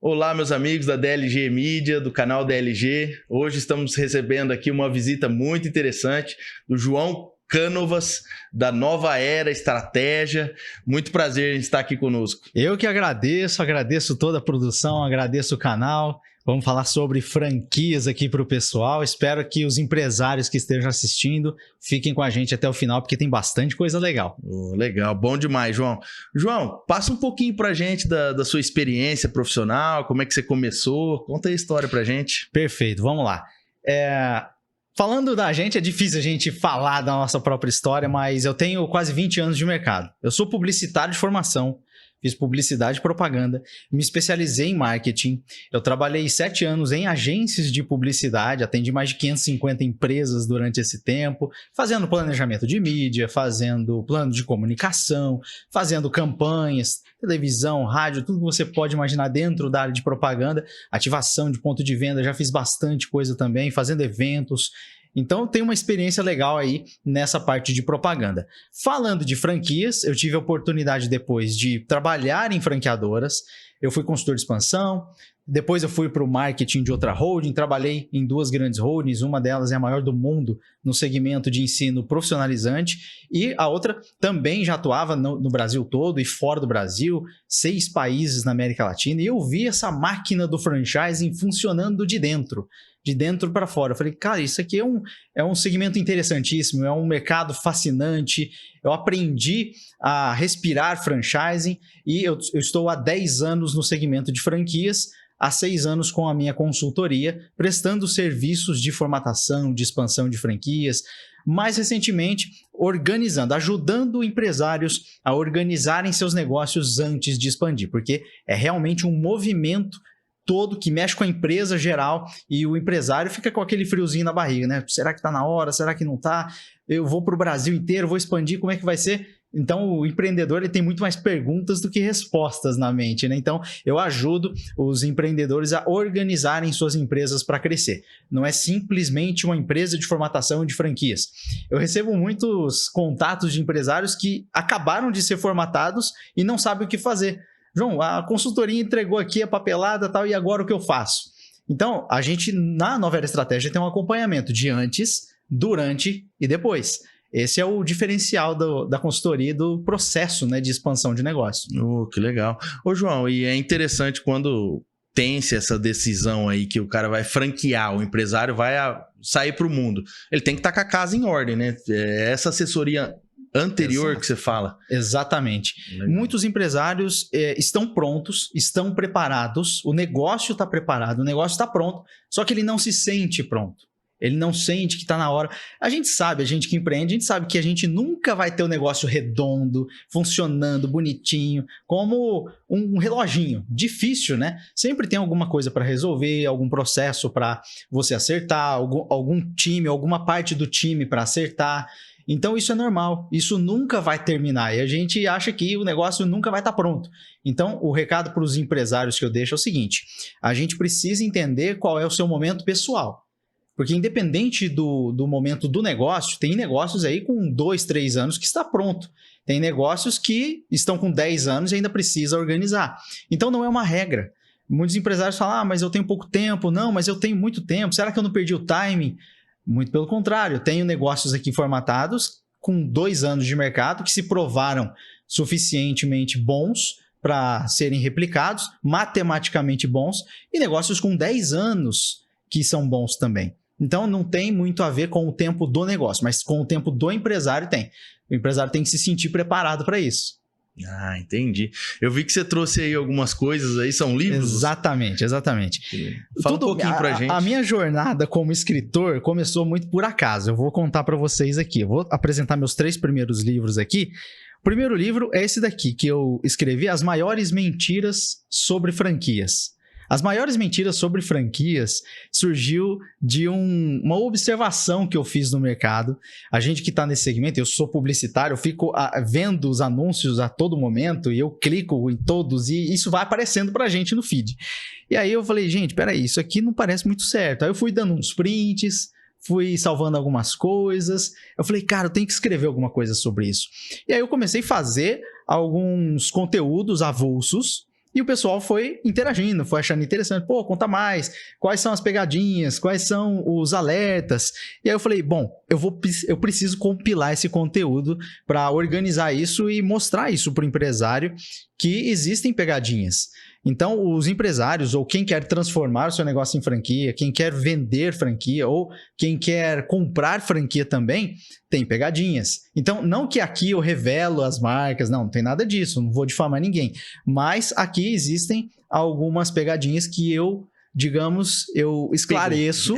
Olá, meus amigos da DLG Mídia, do canal DLG. Hoje estamos recebendo aqui uma visita muito interessante do João Cânovas, da Nova Era Estratégia. Muito prazer em estar aqui conosco. Eu que agradeço toda a produção, agradeço o canal. Vamos falar sobre franquias aqui para o pessoal. Espero que os empresários que estejam assistindo fiquem com a gente até o final, porque tem bastante coisa legal. Legal, bom demais, João. João, passa um pouquinho para a gente da sua experiência profissional, como é que você começou, conta aí a história para a gente. Perfeito, vamos lá. Falando da gente, é difícil a gente falar da nossa própria história, mas eu tenho quase 20 anos de mercado. Eu sou publicitário de formação. Fiz publicidade e propaganda, me especializei em marketing. Eu trabalhei 7 anos em agências de publicidade, atendi mais de 550 empresas durante esse tempo, fazendo planejamento de mídia, fazendo plano de comunicação, fazendo campanhas, televisão, rádio, tudo que você pode imaginar dentro da área de propaganda, ativação de ponto de venda, já fiz bastante coisa também, fazendo eventos. Então, tem uma experiência legal aí nessa parte de propaganda. Falando de franquias, eu tive a oportunidade depois de trabalhar em franqueadoras. Eu fui consultor de expansão, depois eu fui para o marketing de outra holding, trabalhei em 2 grandes holdings, uma delas é a maior do mundo no segmento de ensino profissionalizante e a outra também já atuava no Brasil todo e fora do Brasil, 6 países na América Latina, e eu vi essa máquina do franchising funcionando de dentro para fora. Eu falei, cara, isso aqui é um segmento interessantíssimo, é um mercado fascinante. Eu aprendi a respirar franchising e eu estou há 10 anos no segmento de franquias, há 6 anos com a minha consultoria, prestando serviços de formatação, de expansão de franquias, mais recentemente organizando, ajudando empresários a organizarem seus negócios antes de expandir, porque é realmente um movimento todo que mexe com a empresa geral e o empresário fica com aquele friozinho na barriga, né? Será que tá na hora? Será que não tá? Eu vou para o Brasil inteiro, vou expandir, como é que vai ser? Então, o empreendedor ele tem muito mais perguntas do que respostas na mente, né? Então, eu ajudo os empreendedores a organizarem suas empresas para crescer. Não é simplesmente uma empresa de formatação de franquias. Eu recebo muitos contatos de empresários que acabaram de ser formatados e não sabem o que fazer. João, a consultoria entregou aqui a papelada e tal, e agora o que eu faço? Então, a gente, na Nova Era Estratégia, tem um acompanhamento de antes, durante e depois. Esse é o diferencial da consultoria e do processo, né, de expansão de negócio. Que legal. Ô, João, e é interessante quando tem-se essa decisão aí que o cara vai franquear, o empresário vai sair para o mundo. Ele tem que estar com a casa em ordem, né? Essa assessoria anterior. Exato. Que você fala. Exatamente. Legal. Muitos empresários estão prontos, estão preparados, o negócio está preparado, o negócio está pronto, só que ele não se sente pronto. Ele não sente que está na hora. A gente sabe, a gente que empreende, a gente sabe que a gente nunca vai ter o negócio redondo, funcionando, bonitinho, como um reloginho. Difícil, né? Sempre tem alguma coisa para resolver, algum processo para você acertar, algum time, alguma parte do time para acertar. Então, isso é normal, isso nunca vai terminar e a gente acha que o negócio nunca vai estar pronto. Então, o recado para os empresários que eu deixo é o seguinte, a gente precisa entender qual é o seu momento pessoal, porque independente do momento do negócio, tem negócios aí com 2, 3 anos que está pronto, tem negócios que estão com 10 anos e ainda precisa organizar. Então, não é uma regra. Muitos empresários falam, mas eu tenho pouco tempo, não, mas eu tenho muito tempo, será que eu não perdi o timing? Muito pelo contrário, eu tenho negócios aqui formatados com 2 anos de mercado que se provaram suficientemente bons para serem replicados, matematicamente bons, e negócios com 10 anos que são bons também. Então, não tem muito a ver com o tempo do negócio, mas com o tempo do empresário tem. O empresário tem que se sentir preparado para isso. Ah, entendi. Eu vi que você trouxe aí algumas coisas aí, são livros? Exatamente. Fala um pouquinho pra gente. A minha jornada como escritor começou muito por acaso. Eu vou contar para vocês aqui. Eu vou apresentar meus 3 primeiros livros aqui. O primeiro livro é esse daqui, que eu escrevi, As Maiores Mentiras sobre Franquias. As maiores mentiras sobre franquias surgiu de uma observação que eu fiz no mercado. A gente que está nesse segmento, eu sou publicitário, eu fico vendo os anúncios a todo momento e eu clico em todos e isso vai aparecendo para a gente no feed. E aí eu falei, gente, peraí, isso aqui não parece muito certo. Aí eu fui dando uns prints, fui salvando algumas coisas. Eu falei, cara, eu tenho que escrever alguma coisa sobre isso. E aí eu comecei a fazer alguns conteúdos avulsos E o pessoal foi interagindo, foi achando interessante. Pô, conta mais. Quais são as pegadinhas? Quais são os alertas? E aí eu falei, bom, eu preciso compilar esse conteúdo para organizar isso e mostrar isso para o empresário que existem pegadinhas. Então, os empresários ou quem quer transformar o seu negócio em franquia, quem quer vender franquia ou quem quer comprar franquia também, tem pegadinhas. Então, não que aqui eu revelo as marcas, não tem nada disso, não vou difamar ninguém. Mas aqui existem algumas pegadinhas que eu esclareço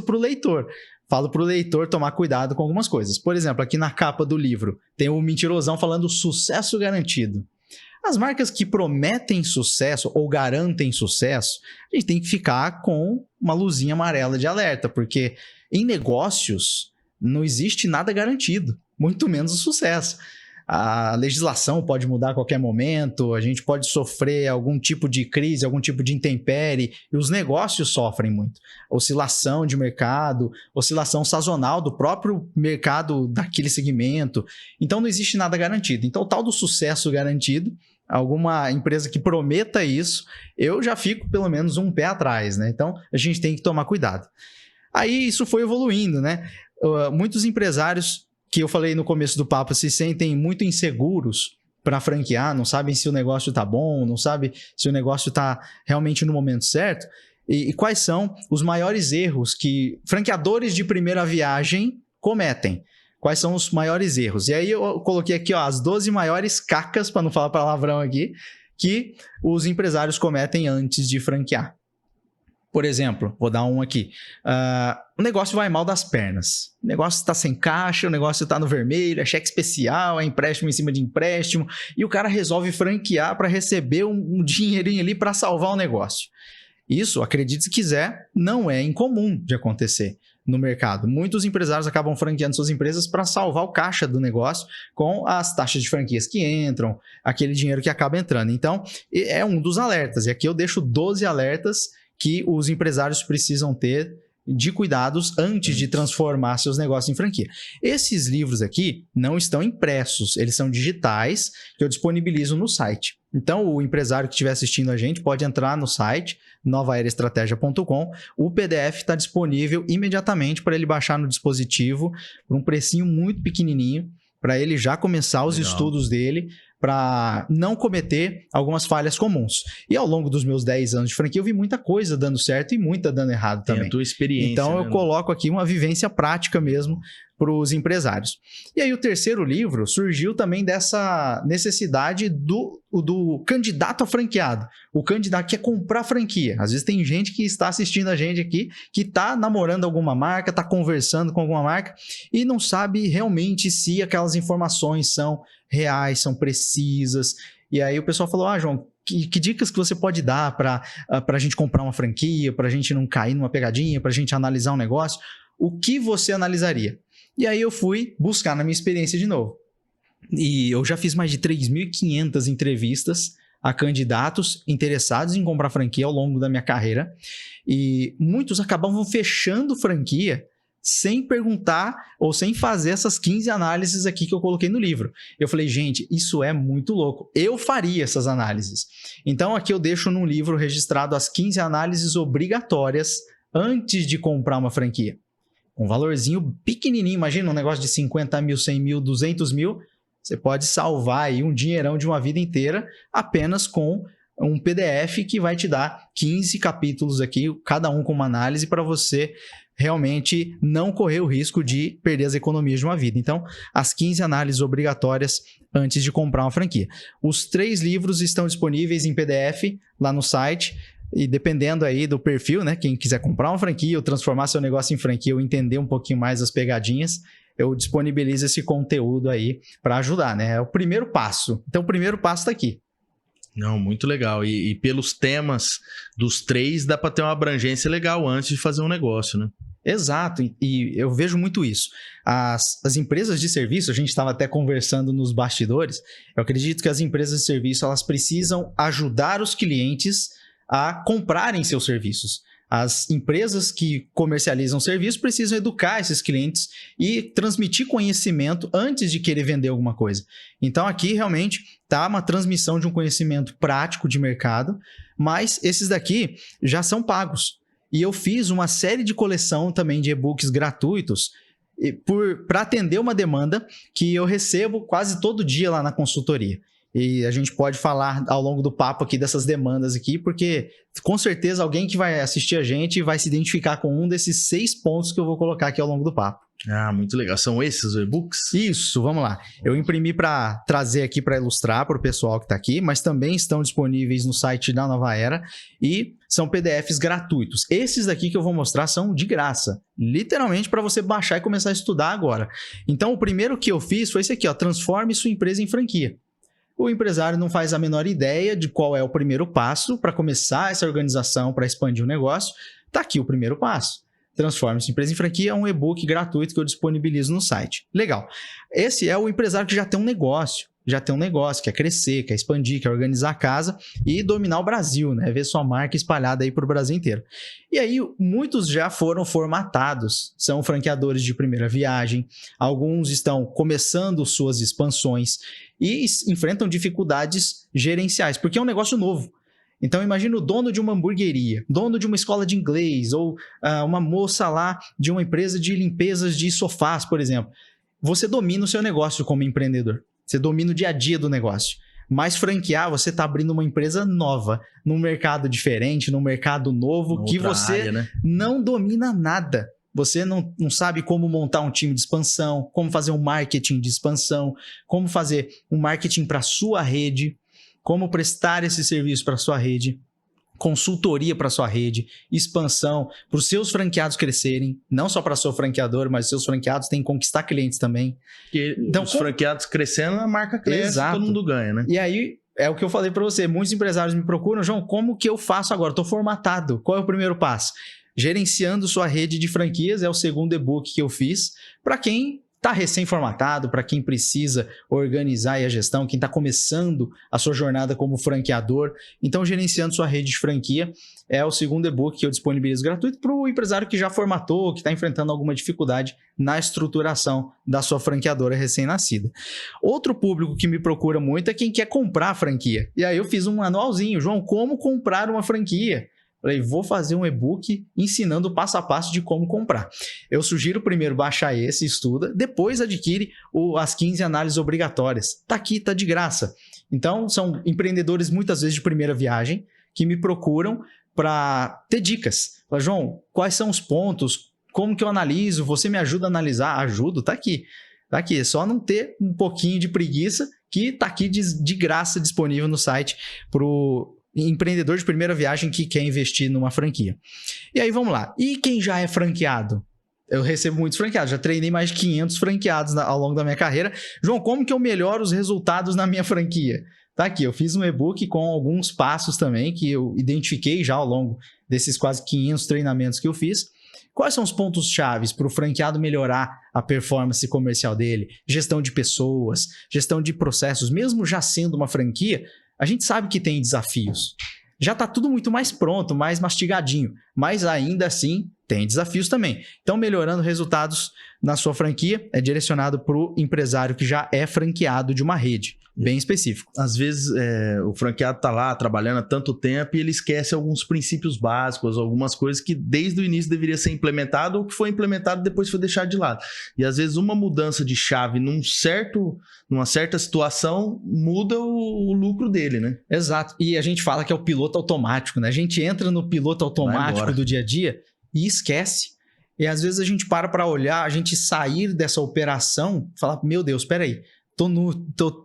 para o leitor. Falo para o leitor tomar cuidado com algumas coisas. Por exemplo, aqui na capa do livro tem o mentirosão falando sucesso garantido. As marcas que prometem sucesso ou garantem sucesso, a gente tem que ficar com uma luzinha amarela de alerta, porque em negócios não existe nada garantido, muito menos o sucesso. A legislação pode mudar a qualquer momento, a gente pode sofrer algum tipo de crise, algum tipo de intempérie, e os negócios sofrem muito. Oscilação de mercado, oscilação sazonal do próprio mercado daquele segmento. Então não existe nada garantido. Então o tal do sucesso garantido, alguma empresa que prometa isso, eu já fico pelo menos um pé atrás, né? Então a gente tem que tomar cuidado. Aí isso foi evoluindo, né? Muitos empresários que eu falei no começo do papo se sentem muito inseguros para franquear, não sabem se o negócio está bom, não sabem se o negócio está realmente no momento certo. E quais são os maiores erros que franqueadores de primeira viagem cometem? Quais são os maiores erros? E aí eu coloquei aqui as 12 maiores cacas, para não falar palavrão aqui, que os empresários cometem antes de franquear. Por exemplo, vou dar um aqui. O negócio vai mal das pernas. O negócio está sem caixa, o negócio está no vermelho, é cheque especial, é empréstimo em cima de empréstimo, e o cara resolve franquear para receber um dinheirinho ali para salvar o negócio. Isso, acredite se quiser, não é incomum de acontecer no mercado. Muitos empresários acabam franqueando suas empresas para salvar o caixa do negócio com as taxas de franquias que entram, aquele dinheiro que acaba entrando. Então, é um dos alertas. E aqui eu deixo 12 alertas que os empresários precisam ter de cuidados antes de transformar seus negócios em franquia. Esses livros aqui não estão impressos, eles são digitais que eu disponibilizo no site. Então, o empresário que estiver assistindo a gente pode entrar no site novaeraestrategia.com. O PDF está disponível imediatamente para ele baixar no dispositivo por um precinho muito pequenininho, para ele já começar os estudos dele, para não cometer algumas falhas comuns. E ao longo dos meus 10 anos de franquia, eu vi muita coisa dando certo e muita dando errado também. Tem a tua experiência. Então, eu coloco aqui uma vivência prática mesmo para os empresários. E aí, o terceiro livro surgiu também dessa necessidade do candidato a franqueado. O candidato que quer comprar franquia. Às vezes tem gente que está assistindo a gente aqui, que está namorando alguma marca, está conversando com alguma marca e não sabe realmente se aquelas informações são reais, são precisas. E aí o pessoal falou, João, que dicas que você pode dar para a gente comprar uma franquia, para a gente não cair numa pegadinha, para a gente analisar um negócio? O que você analisaria? E aí eu fui buscar na minha experiência de novo. E eu já fiz mais de 3.500 entrevistas a candidatos interessados em comprar franquia ao longo da minha carreira. E muitos acabavam fechando franquia sem perguntar ou sem fazer essas 15 análises aqui que eu coloquei no livro. Eu falei, gente, isso é muito louco. Eu faria essas análises. Então, aqui eu deixo num livro registrado as 15 análises obrigatórias antes de comprar uma franquia. Um valorzinho pequenininho, imagina um negócio de 50 mil, 100 mil, 200 mil, você pode salvar aí um dinheirão de uma vida inteira apenas com um PDF que vai te dar 15 capítulos aqui, cada um com uma análise para você realmente não correr o risco de perder as economias de uma vida. Então, as 15 análises obrigatórias antes de comprar uma franquia. Os 3 livros estão disponíveis em PDF lá no site. E dependendo aí do perfil, né? Quem quiser comprar uma franquia ou transformar seu negócio em franquia ou entender um pouquinho mais as pegadinhas, eu disponibilizo esse conteúdo aí para ajudar, né? É o primeiro passo. Então, o primeiro passo está aqui. Não, muito legal. E pelos temas dos 3, dá para ter uma abrangência legal antes de fazer um negócio, né? Exato, e eu vejo muito isso. As empresas de serviço, a gente estava até conversando nos bastidores, eu acredito que as empresas de serviço elas precisam ajudar os clientes a comprarem seus serviços, As empresas que comercializam serviço precisam educar esses clientes e transmitir conhecimento antes de querer vender alguma coisa. Então aqui realmente está uma transmissão de um conhecimento prático de mercado, mas esses daqui já são pagos. E eu fiz uma série de coleção também de e-books gratuitos para atender uma demanda que eu recebo quase todo dia lá na consultoria. E a gente pode falar ao longo do papo aqui dessas demandas aqui, porque com certeza alguém que vai assistir a gente vai se identificar com um desses 6 pontos que eu vou colocar aqui ao longo do papo. Ah, muito legal. São esses os e-books? Isso, vamos lá. Eu imprimi para trazer aqui para ilustrar para o pessoal que está aqui, mas também estão disponíveis no site da Nova Era e são PDFs gratuitos. Esses daqui que eu vou mostrar são de graça, literalmente para você baixar e começar a estudar agora. Então o primeiro que eu fiz foi esse aqui, ó, transforme sua empresa em franquia. O empresário não faz a menor ideia de qual é o primeiro passo para começar essa organização, para expandir o negócio. Está aqui o primeiro passo. Transforme sua empresa em franquia, é um e-book gratuito que eu disponibilizo no site. Legal. Esse é o empresário que já tem um negócio. Quer crescer, quer expandir, quer organizar a casa e dominar o Brasil, né? Ver sua marca espalhada aí para o Brasil inteiro. E aí, muitos já foram formatados, são franqueadores de primeira viagem, alguns estão começando suas expansões e enfrentam dificuldades gerenciais, porque é um negócio novo. Então, imagina o dono de uma hamburgueria, dono de uma escola de inglês ou uma moça lá de uma empresa de limpezas de sofás, por exemplo. Você domina o seu negócio como empreendedor. Você domina o dia a dia do negócio. Mas franquear, você está abrindo uma empresa nova, num mercado diferente, num mercado novo, que você área, né? não domina nada. Você não sabe como montar um time de expansão, como fazer um marketing de expansão, como fazer um marketing para a sua rede, como prestar esse serviço para a sua rede, consultoria para a sua rede, expansão, para os seus franqueados crescerem, não só para seu franqueador, mas os seus franqueados têm que conquistar clientes também. Porque então, os franqueados crescendo, a marca cresce, exato, todo mundo ganha, né? E aí, é o que eu falei para você, muitos empresários me procuram, João, como que eu faço agora? Estou formatado, qual é o primeiro passo? Gerenciando sua rede de franquias é o segundo e-book que eu fiz para quem está recém-formatado, para quem precisa organizar a gestão, quem está começando a sua jornada como franqueador. Então, gerenciando sua rede de franquia é o segundo e-book que eu disponibilizo gratuito para o empresário que já formatou, que está enfrentando alguma dificuldade na estruturação da sua franqueadora recém-nascida. Outro público que me procura muito é quem quer comprar a franquia. E aí eu fiz um manualzinho, João, como comprar uma franquia? Falei, vou fazer um e-book ensinando o passo a passo de como comprar. Eu sugiro primeiro baixar esse, estuda, depois adquire as 15 análises obrigatórias. Tá aqui, tá de graça. Então, são empreendedores muitas vezes de primeira viagem que me procuram para ter dicas. Fala, João, quais são os pontos? Como que eu analiso? Você me ajuda a analisar? Ajudo, tá aqui. Tá aqui, é só não ter um pouquinho de preguiça que tá aqui de graça disponível no site pro empreendedor de primeira viagem que quer investir numa franquia. E aí, vamos lá. E quem já é franqueado? Eu recebo muitos franqueados. Já treinei mais de 500 franqueados ao longo da minha carreira. João, como que eu melhoro os resultados na minha franquia? Tá aqui, eu fiz um e-book com alguns passos também que eu identifiquei já ao longo desses quase 500 treinamentos que eu fiz. Quais são os pontos chaves para o franqueado melhorar a performance comercial dele? Gestão de pessoas, gestão de processos. Mesmo já sendo uma franquia, a gente sabe que tem desafios. Já está tudo muito mais pronto, mais mastigadinho, mas ainda assim tem desafios também. Então, melhorando resultados na sua franquia é direcionado para o empresário que já é franqueado de uma rede, bem específico. Às vezes o franqueado está lá trabalhando há tanto tempo e ele esquece alguns princípios básicos, algumas coisas que desde o início deveria ser implementado ou que foi implementado e depois foi deixado de lado. E às vezes uma mudança de chave numa certa situação muda o lucro dele, né? Exato. E a gente fala que é o piloto automático, né? A gente entra no piloto automático do dia a dia e esquece. E às vezes a gente para olhar, a gente sair dessa operação e falar, meu Deus, espera aí. Tô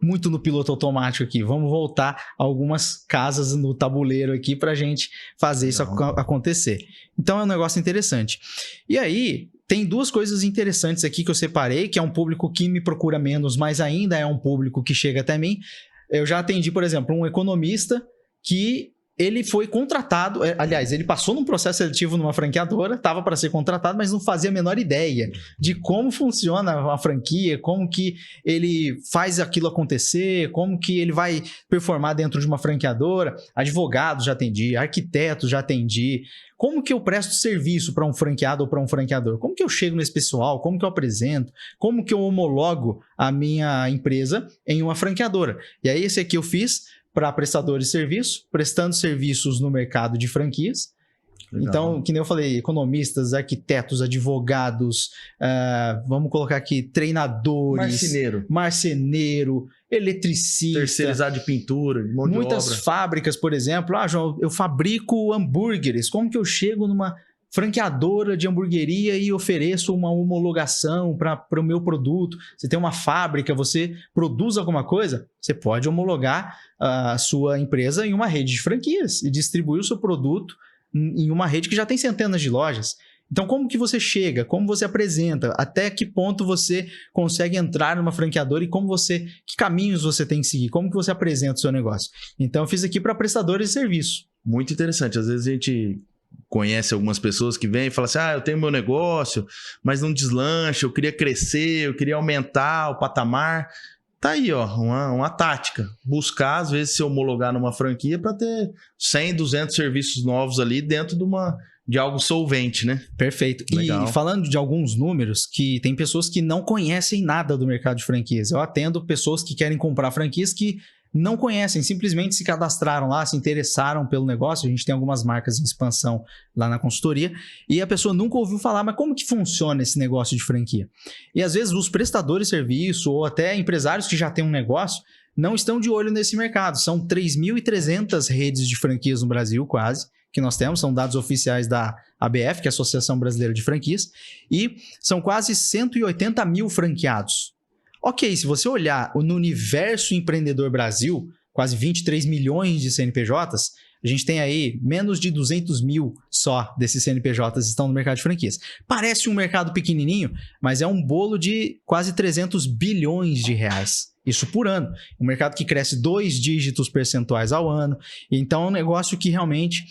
muito no piloto automático aqui. Vamos voltar algumas casas no tabuleiro aqui para a gente fazer isso acontecer. Então é um negócio interessante. E aí, tem duas coisas interessantes aqui que eu separei, que é um público que me procura menos, mas ainda é um público que chega até mim. Eu já atendi, por exemplo, um economista que ele foi contratado, aliás, ele passou num processo seletivo numa franqueadora, estava para ser contratado, mas não fazia a menor ideia de como funciona uma franquia, como que ele faz aquilo acontecer, como que ele vai performar dentro de uma franqueadora. Advogados já atendi, arquitetos já atendi. Como que eu presto serviço para um franqueado ou para um franqueador? Como que eu chego nesse pessoal? Como que eu apresento? Como que eu homologo a minha empresa em uma franqueadora? E aí esse aqui eu fiz para prestadores de serviço, prestando serviços no mercado de franquias. Legal. Então, que nem eu falei, economistas, arquitetos, advogados, vamos colocar aqui, treinadores, marceneiro, eletricista. Terceirizado de pintura, de mão de obra. Muitas fábricas, por exemplo. João, eu fabrico hambúrgueres. Como que eu chego numa franqueadora de hamburgueria e ofereço uma homologação para o meu produto? Você tem uma fábrica, você produz alguma coisa, você pode homologar a sua empresa em uma rede de franquias e distribuir o seu produto em uma rede que já tem centenas de lojas. Então, como que você chega? Como você apresenta? Até que ponto você consegue entrar numa franqueadora e que caminhos você tem que seguir? Como que você apresenta o seu negócio? Então, eu fiz aqui para prestadores de serviço. Muito interessante. Às vezes a gente conhece algumas pessoas que vêm e falam assim, eu tenho meu negócio, mas não deslancha, eu queria crescer, eu queria aumentar o patamar. Tá aí, ó, uma tática. Buscar, às vezes, se homologar numa franquia para ter 100, 200 serviços novos ali dentro de algo solvente, né? Perfeito. Legal. E falando de alguns números, que tem pessoas que não conhecem nada do mercado de franquias. Eu atendo pessoas que querem comprar franquias que não conhecem, simplesmente se cadastraram lá, se interessaram pelo negócio. A gente tem algumas marcas em expansão lá na consultoria e a pessoa nunca ouviu falar, mas como que funciona esse negócio de franquia? E às vezes os prestadores de serviço ou até empresários que já têm um negócio não estão de olho nesse mercado. São 3.300 redes de franquias no Brasil, quase, que nós temos, são dados oficiais da ABF, que é a Associação Brasileira de Franquias, e são quase 180 mil franqueados. Ok, se você olhar no universo empreendedor Brasil, quase 23 milhões de CNPJs, a gente tem aí menos de 200 mil só desses CNPJs estão no mercado de franquias. Parece um mercado pequenininho, mas é um bolo de quase 300 bilhões de reais. Isso por ano. Um mercado que cresce 2 dígitos percentuais ao ano. Então, é um negócio que realmente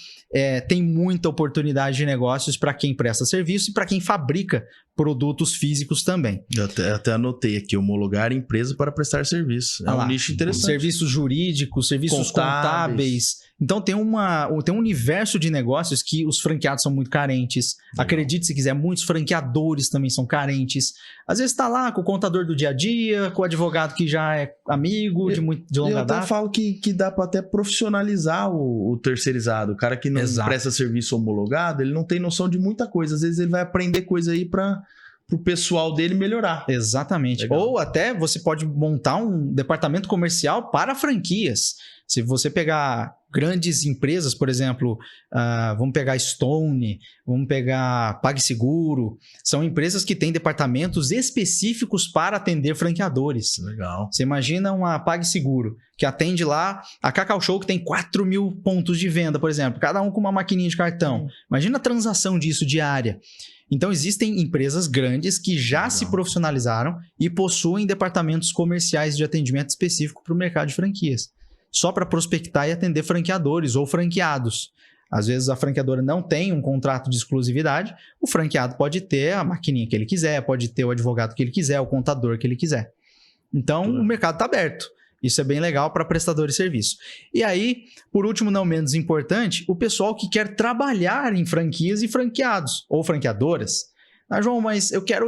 tem muita oportunidade de negócios para quem presta serviço e para quem fabrica produtos físicos também. Eu até anotei aqui, homologar empresa para prestar serviço. É um nicho interessante. Serviços jurídicos, serviços contábeis. Então, tem um universo de negócios que os franqueados são muito carentes. Acredite se quiser, muitos franqueadores também são carentes. Às vezes está lá com o contador do dia a dia, com o advogado que já é amigo de longa data. Eu falo que dá para até profissionalizar o terceirizado. O cara que não presta serviço homologado, ele não tem noção de muita coisa. Às vezes ele vai aprender coisa aí para o pessoal dele melhorar. Exatamente. Legal. Ou até você pode montar um departamento comercial para franquias. Se você pegar grandes empresas, por exemplo, vamos pegar Stone, vamos pegar PagSeguro, são empresas que têm departamentos específicos para atender franqueadores. Legal. Você imagina uma PagSeguro, que atende lá a Cacau Show, que tem 4 mil pontos de venda, por exemplo, cada um com uma maquininha de cartão. Imagina a transação disso diária. Então, existem empresas grandes que já se profissionalizaram e possuem departamentos comerciais de atendimento específico para o mercado de franquias, só para prospectar e atender franqueadores ou franqueados. Às vezes a franqueadora não tem um contrato de exclusividade, o franqueado pode ter a maquininha que ele quiser, pode ter o advogado que ele quiser, o contador que ele quiser. Então, o mercado está aberto. Isso é bem legal para prestadores de serviço. E aí, por último, não menos importante, o pessoal que quer trabalhar em franquias e franqueados ou franqueadoras. João, mas eu quero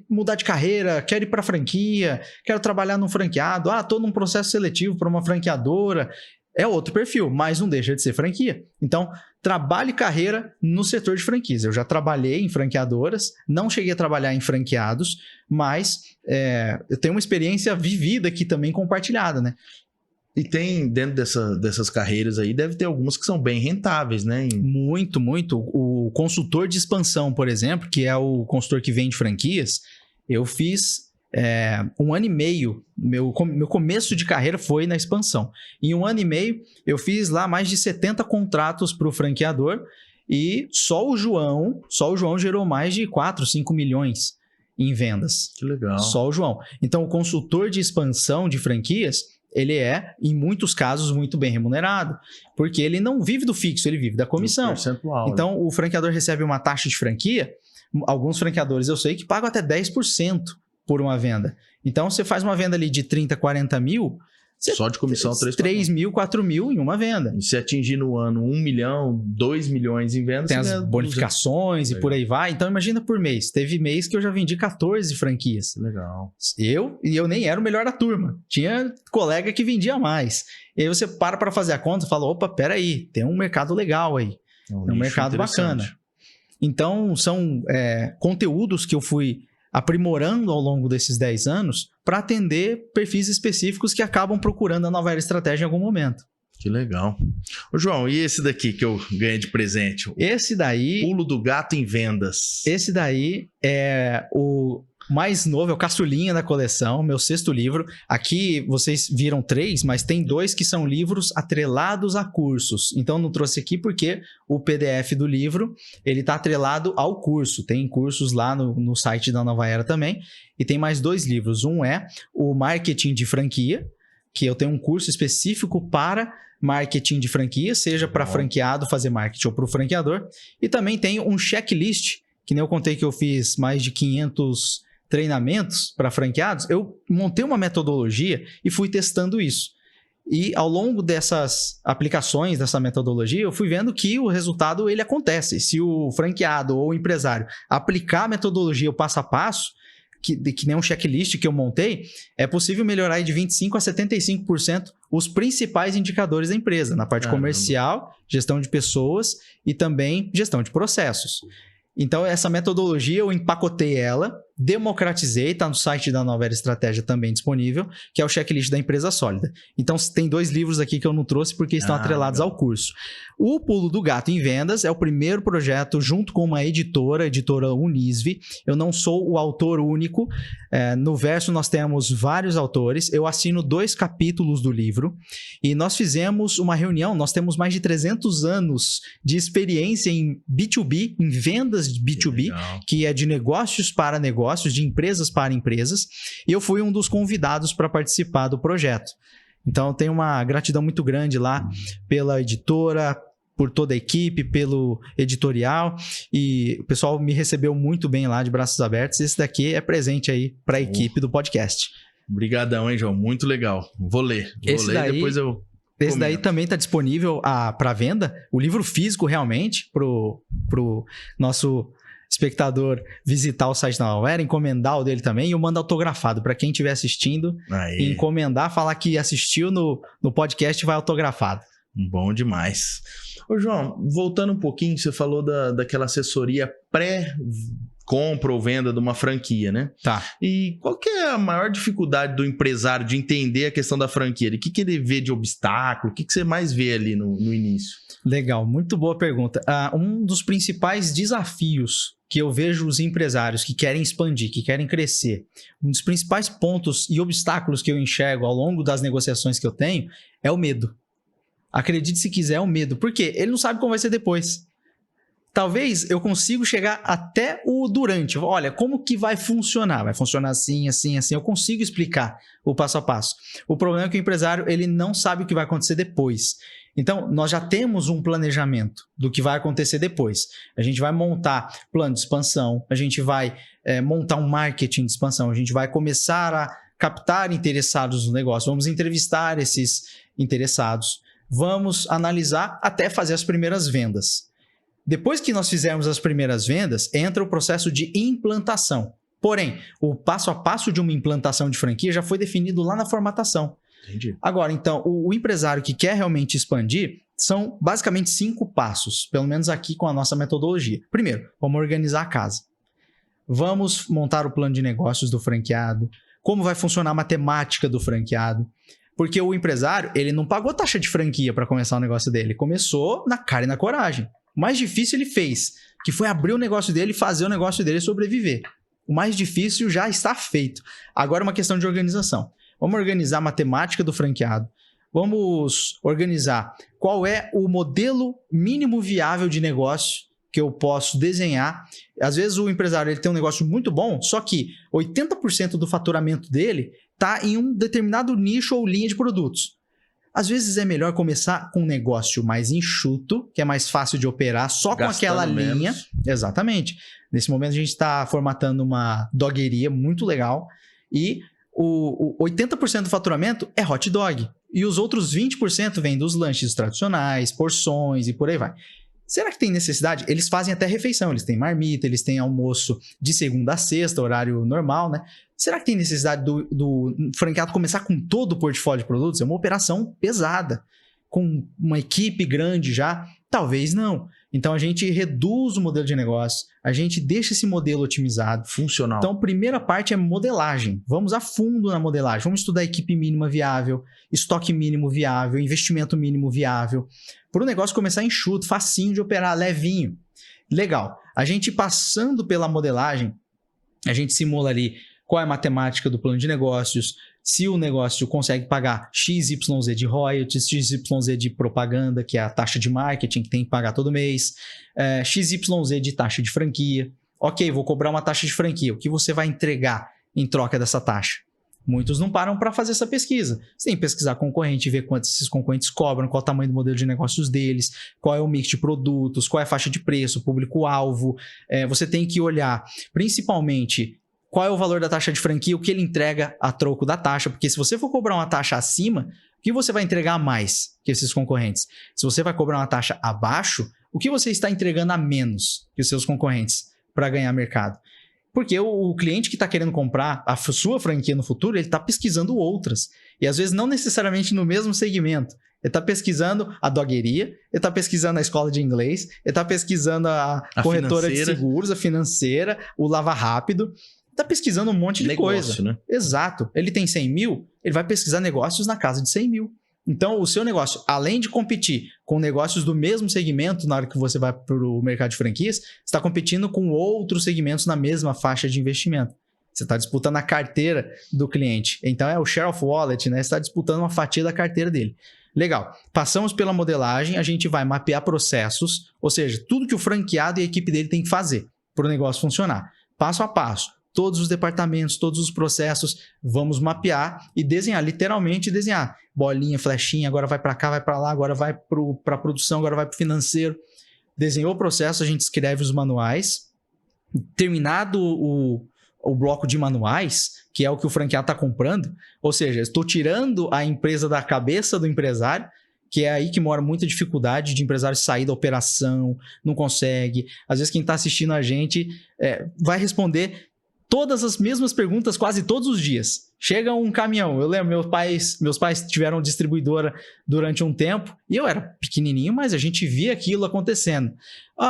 mudar de carreira, quero ir para franquia, quero trabalhar num franqueado, estou num processo seletivo para uma franqueadora. É outro perfil, mas não deixa de ser franquia. Então, trabalhe carreira no setor de franquias. Eu já trabalhei em franqueadoras, não cheguei a trabalhar em franqueados, mas eu tenho uma experiência vivida aqui também compartilhada, né? E tem, dentro dessas carreiras aí, deve ter algumas que são bem rentáveis, né? Muito, muito. O consultor de expansão, por exemplo, que é o consultor que vende franquias, eu fiz 1 ano e meio. Meu começo de carreira foi na expansão. Em 1 ano e meio, eu fiz lá mais de 70 contratos para o franqueador e só o João gerou mais de 4, 5 milhões em vendas. Que legal. Só o João. Então, o consultor de expansão de franquias, ele é, em muitos casos, muito bem remunerado, porque ele não vive do fixo, ele vive da comissão. Então, o franqueador recebe uma taxa de franquia, alguns franqueadores eu sei que pagam até 10% por uma venda. Então, você faz uma venda ali de 30, 40 mil... Só de comissão, 3 mil, 4 mil em uma venda. E se atingir no ano 1 milhão, 2 milhões em vendas... Tem as bonificações e por aí vai. Então, imagina por mês. Teve mês que eu já vendi 14 franquias. Legal. Eu nem era o melhor da turma. Tinha colega que vendia mais. E aí você para fazer a conta e fala, opa, peraí, tem um mercado legal aí. Tem um mercado bacana. Então, são conteúdos que eu fui aprimorando ao longo desses 10 anos para atender perfis específicos que acabam procurando a Nova Era Estratégia em algum momento. Que legal. Ô, João, e esse daqui que eu ganhei de presente? Esse daí... Pulo do Gato em Vendas. Esse daí é o mais novo, é o caçulinha da coleção, meu 6º livro. Aqui vocês viram 3, mas tem 2 que são livros atrelados a cursos. Então não trouxe aqui porque o PDF do livro, ele está atrelado ao curso. Tem cursos lá no site da Nova Era também. E tem mais 2 livros. Um é o Marketing de Franquia, que eu tenho um curso específico para marketing de franquia, seja para franqueado fazer marketing ou para o franqueador. E também tem um checklist, que nem eu contei que eu fiz mais de 500 treinamentos para franqueados. Eu montei uma metodologia e fui testando isso. E ao longo dessas aplicações, dessa metodologia, eu fui vendo que o resultado ele acontece. Se o franqueado ou o empresário aplicar a metodologia o passo a passo, que nem um checklist que eu montei, é possível melhorar de 25% a 75% os principais indicadores da empresa, na parte comercial, gestão de pessoas e também gestão de processos. Então, essa metodologia, eu empacotei ela, democratizei, está no site da Nova Era Estratégia também disponível, que é o checklist da empresa sólida. Então, tem 2 livros aqui que eu não trouxe porque estão atrelados ao curso. O Pulo do Gato em Vendas é o primeiro projeto junto com uma editora, a editora Unisve. Eu não sou o autor único. No verso nós temos vários autores. Eu assino 2 capítulos do livro e nós fizemos uma reunião. Nós temos mais de 300 anos de experiência em B2B, em vendas de B2B, que é de negócios para negócios, de empresas para empresas. E eu fui um dos convidados para participar do projeto. Então, eu tenho uma gratidão muito grande lá pela editora, por toda a equipe, pelo editorial, e o pessoal me recebeu muito bem lá, de braços abertos. Esse daqui é presente aí para a equipe do podcast. Obrigadão, hein, João? Muito legal. Vou ler e depois eu... Esse daí também está disponível para venda, o livro físico realmente, pro nosso espectador visitar o site da Nova Era, encomendar o dele também, e eu mando autografado para quem estiver assistindo, encomendar, falar que assistiu no podcast, vai autografado. Bom demais. Ô, João, voltando um pouquinho, você falou daquela assessoria pré-compra ou venda de uma franquia, né? Tá. E qual que é a maior dificuldade do empresário de entender a questão da franquia? O que ele vê de obstáculo? O que você mais vê ali no início? Legal, muito boa pergunta. Um dos principais desafios que eu vejo os empresários que querem expandir, que querem crescer, um dos principais pontos e obstáculos que eu enxergo ao longo das negociações que eu tenho é o medo. Acredite se quiser, é o medo. Por quê? Ele não sabe como vai ser depois. Talvez eu consiga chegar até o durante. Olha, como que vai funcionar? Vai funcionar assim, assim, assim. Eu consigo explicar o passo a passo. O problema é que o empresário ele não sabe o que vai acontecer depois. Então, nós já temos um planejamento do que vai acontecer depois. A gente vai montar plano de expansão, a gente vai montar um marketing de expansão, a gente vai começar a captar interessados no negócio, vamos entrevistar esses interessados, vamos analisar até fazer as primeiras vendas. Depois que nós fizermos as primeiras vendas, entra o processo de implantação. Porém, o passo a passo de uma implantação de franquia já foi definido lá na formatação. Entendi. Agora, então, o empresário que quer realmente expandir são basicamente 5 passos, pelo menos aqui com a nossa metodologia. Primeiro, vamos organizar a casa. Vamos montar o plano de negócios do franqueado, como vai funcionar a matemática do franqueado. Porque o empresário, ele não pagou taxa de franquia para começar o negócio dele, ele começou na cara e na coragem. O mais difícil ele fez, que foi abrir o negócio dele, fazer o negócio dele sobreviver. O mais difícil já está feito. Agora é uma questão de organização. Vamos organizar a matemática do franqueado. Vamos organizar qual é o modelo mínimo viável de negócio que eu posso desenhar. Às vezes o empresário ele tem um negócio muito bom, só que 80% do faturamento dele tá em um determinado nicho ou linha de produtos. Às vezes é melhor começar com um negócio mais enxuto, que é mais fácil de operar, só com aquela linha. Exatamente. Nesse momento a gente está formatando uma dogueria muito legal e o 80% do faturamento é hot dog. E os outros 20% vêm dos lanches tradicionais, porções e por aí vai. Será que tem necessidade? Eles fazem até refeição, eles têm marmita, eles têm almoço de segunda a sexta, horário normal, né? Será que tem necessidade do franqueado começar com todo o portfólio de produtos? É uma operação pesada, com uma equipe grande já? Talvez não. Então a gente reduz o modelo de negócio, a gente deixa esse modelo otimizado. Funcional. Então a primeira parte é modelagem. Vamos a fundo na modelagem. Vamos estudar equipe mínima viável, estoque mínimo viável, investimento mínimo viável. Para o negócio começar enxuto, facinho de operar, levinho. Legal. A gente passando pela modelagem, a gente simula ali qual é a matemática do plano de negócios, se o negócio consegue pagar XYZ de royalties, XYZ de propaganda, que é a taxa de marketing que tem que pagar todo mês, XYZ de taxa de franquia. Ok, vou cobrar uma taxa de franquia. O que você vai entregar em troca dessa taxa? Muitos não param para fazer essa pesquisa. Você tem que pesquisar concorrente, ver quanto esses concorrentes cobram, qual é o tamanho do modelo de negócios deles, qual é o mix de produtos, qual é a faixa de preço, público-alvo. Você tem que olhar, principalmente, qual é o valor da taxa de franquia, o que ele entrega a troco da taxa, porque se você for cobrar uma taxa acima, o que você vai entregar a mais que esses concorrentes? Se você vai cobrar uma taxa abaixo, o que você está entregando a menos que os seus concorrentes para ganhar mercado? Porque o cliente que está querendo comprar a sua franquia no futuro, ele está pesquisando outras. E às vezes não necessariamente no mesmo segmento. Ele está pesquisando a dogueria, ele está pesquisando a escola de inglês, ele está pesquisando a corretora de seguros, a financeira, o Lava Rápido. Está pesquisando um monte de coisa. Né? Exato. Ele tem 100 mil, ele vai pesquisar negócios na casa de 100 mil. Então, o seu negócio, além de competir com negócios do mesmo segmento na hora que você vai para o mercado de franquias, está competindo com outros segmentos na mesma faixa de investimento. Você está disputando a carteira do cliente. Então, é o share of wallet, né? Você está disputando uma fatia da carteira dele. Legal. Passamos pela modelagem, a gente vai mapear processos, ou seja, tudo que o franqueado e a equipe dele tem que fazer para o negócio funcionar. Passo a passo. Todos os departamentos, todos os processos, vamos mapear e desenhar, literalmente desenhar. Bolinha, flechinha, agora vai para cá, vai para lá, agora vai para a produção, agora vai para o financeiro. Desenhou o processo, a gente escreve os manuais. Terminado o bloco de manuais, que é o que o franqueado está comprando, ou seja, estou tirando a empresa da cabeça do empresário, que é aí que mora muita dificuldade de empresário sair da operação, não consegue. Às vezes quem está assistindo a gente vai responder todas as mesmas perguntas quase todos os dias. Chega um caminhão. Eu lembro, meus pais tiveram distribuidora durante um tempo e eu era pequenininho, mas a gente via aquilo acontecendo.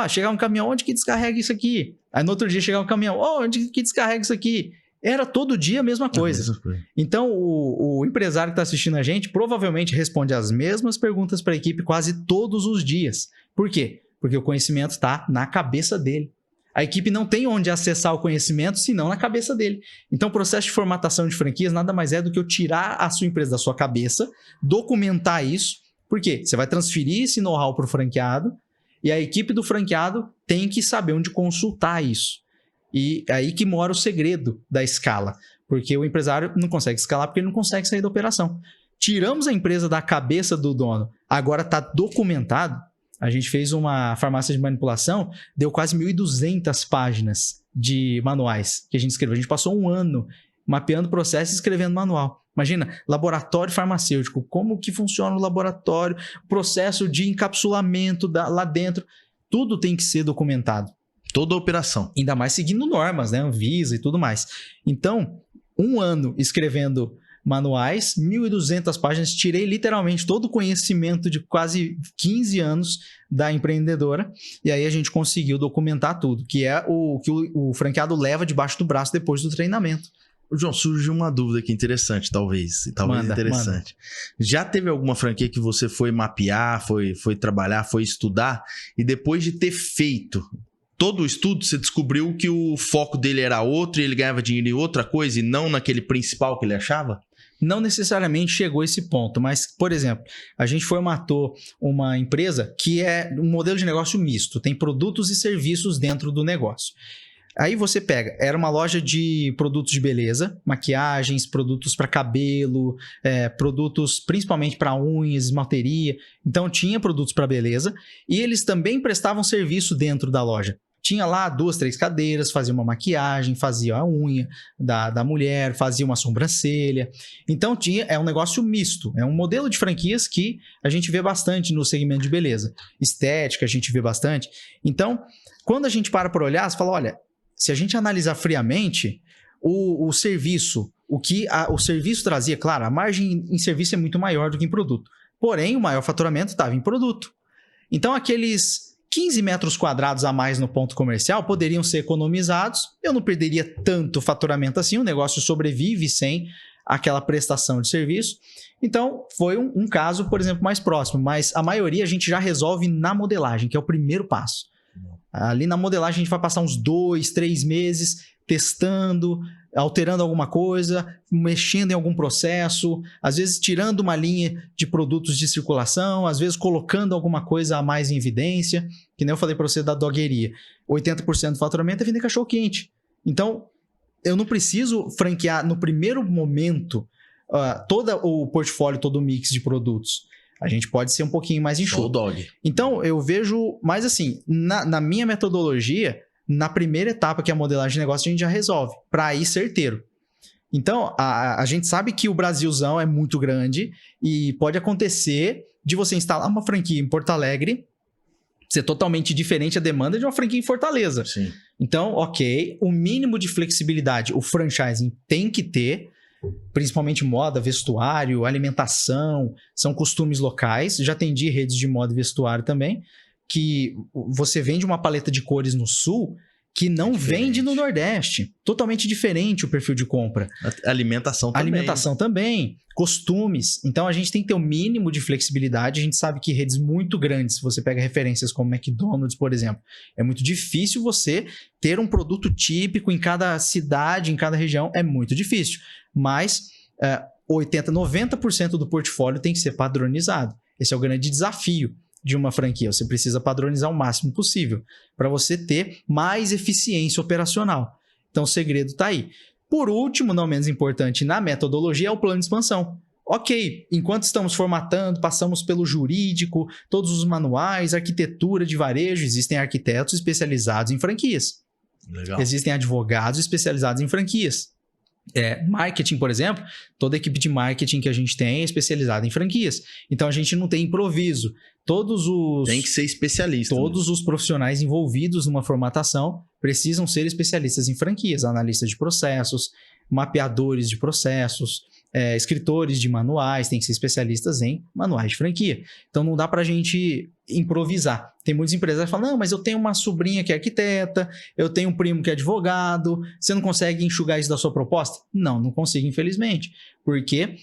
Chegar um caminhão, onde que descarrega isso aqui? Aí no outro dia chegar um caminhão, onde que descarrega isso aqui? Era todo dia a mesma coisa. Então, o empresário que está assistindo a gente provavelmente responde as mesmas perguntas para a equipe quase todos os dias. Por quê? Porque o conhecimento está na cabeça dele. A equipe não tem onde acessar o conhecimento, senão na cabeça dele. Então, o processo de formatação de franquias nada mais é do que eu tirar a sua empresa da sua cabeça, documentar isso. Por quê? Você vai transferir esse know-how para o franqueado e a equipe do franqueado tem que saber onde consultar isso. E é aí que mora o segredo da escala. Porque o empresário não consegue escalar porque ele não consegue sair da operação. Tiramos a empresa da cabeça do dono, agora está documentado. A gente fez uma farmácia de manipulação, deu quase 1.200 páginas de manuais que a gente escreveu. A gente passou um ano mapeando processo e escrevendo manual. Imagina, laboratório farmacêutico, como que funciona o laboratório, processo de encapsulamento lá dentro. Tudo tem que ser documentado. Toda a operação. Ainda mais seguindo normas, né? Anvisa e tudo mais. Então, um ano escrevendo manuais, 1.200 páginas, tirei literalmente todo o conhecimento de quase 15 anos da empreendedora e aí a gente conseguiu documentar tudo, que é o que o franqueado leva debaixo do braço depois do treinamento. João, surgiu uma dúvida aqui interessante, talvez interessante. Já teve alguma franquia que você foi mapear, foi trabalhar, foi estudar e depois de ter feito todo o estudo, você descobriu que o foco dele era outro e ele ganhava dinheiro em outra coisa e não naquele principal que ele achava? Não necessariamente chegou a esse ponto, mas, por exemplo, a gente formatou uma empresa que é um modelo de negócio misto, tem produtos e serviços dentro do negócio. Aí você pega, era uma loja de produtos de beleza, maquiagens, produtos para cabelo, produtos principalmente para unhas, esmalteria. Então tinha produtos para beleza e eles também prestavam serviço dentro da loja. Tinha lá 2, 3 cadeiras, fazia uma maquiagem, fazia a unha da mulher, fazia uma sobrancelha. Então é um negócio misto, é um modelo de franquias que a gente vê bastante no segmento de beleza. Estética a gente vê bastante. Então, quando a gente para olhar, você fala, olha, se a gente analisar friamente, o serviço, o serviço trazia, claro, a margem em serviço é muito maior do que em produto. Porém, o maior faturamento estava em produto. Então, aqueles 15 metros quadrados a mais no ponto comercial poderiam ser economizados, eu não perderia tanto faturamento assim, o negócio sobrevive sem aquela prestação de serviço. Então, foi um caso, por exemplo, mais próximo, mas a maioria a gente já resolve na modelagem, que é o primeiro passo. Ali na modelagem a gente vai passar uns 2, 3 meses testando, alterando alguma coisa, mexendo em algum processo, às vezes tirando uma linha de produtos de circulação, às vezes colocando alguma coisa a mais em evidência, que nem eu falei para você da dogueria. 80% do faturamento é vender cachorro-quente. Então, eu não preciso franquear no primeiro momento todo o portfólio, todo o mix de produtos. A gente pode ser um pouquinho mais enxuto. Dog. Então, eu vejo mais assim, na minha metodologia, na primeira etapa, que é a modelagem de negócio, a gente já resolve, para ir certeiro. Então, a gente sabe que o Brasilzão é muito grande e pode acontecer de você instalar uma franquia em Porto Alegre, ser totalmente diferente a demanda de uma franquia em Fortaleza. Sim. Então, ok, o mínimo de flexibilidade o franchising tem que ter, principalmente moda, vestuário, alimentação, são costumes locais. Já atendi redes de moda e vestuário também, que você vende uma paleta de cores no sul que não vende no Nordeste. Totalmente diferente o perfil de compra. Alimentação também. Alimentação também. Costumes. Então, a gente tem que ter o mínimo de flexibilidade. A gente sabe que redes muito grandes, se você pega referências como McDonald's, por exemplo, é muito difícil você ter um produto típico em cada cidade, em cada região. É muito difícil. Mas 80%, 90% do portfólio tem que ser padronizado. Esse é o grande desafio de uma franquia. Você precisa padronizar o máximo possível para você ter mais eficiência operacional. Então, o segredo está aí. Por último, não menos importante na metodologia, é o plano de expansão. Ok, enquanto estamos formatando, passamos pelo jurídico, todos os manuais, arquitetura de varejo, existem arquitetos especializados em franquias. Legal. Existem advogados especializados em franquias. Marketing, por exemplo, toda a equipe de marketing que a gente tem é especializada em franquias. Então, a gente não tem improviso. Tem que ser especialista. Todos os profissionais envolvidos numa formatação precisam ser especialistas em franquias, analistas de processos, mapeadores de processos, escritores de manuais, tem que ser especialistas em manuais de franquia. Então, não dá para a gente improvisar. Tem muitos empresários que falam, não, mas eu tenho uma sobrinha que é arquiteta, eu tenho um primo que é advogado, você não consegue enxugar isso da sua proposta? Não consigo, infelizmente, porque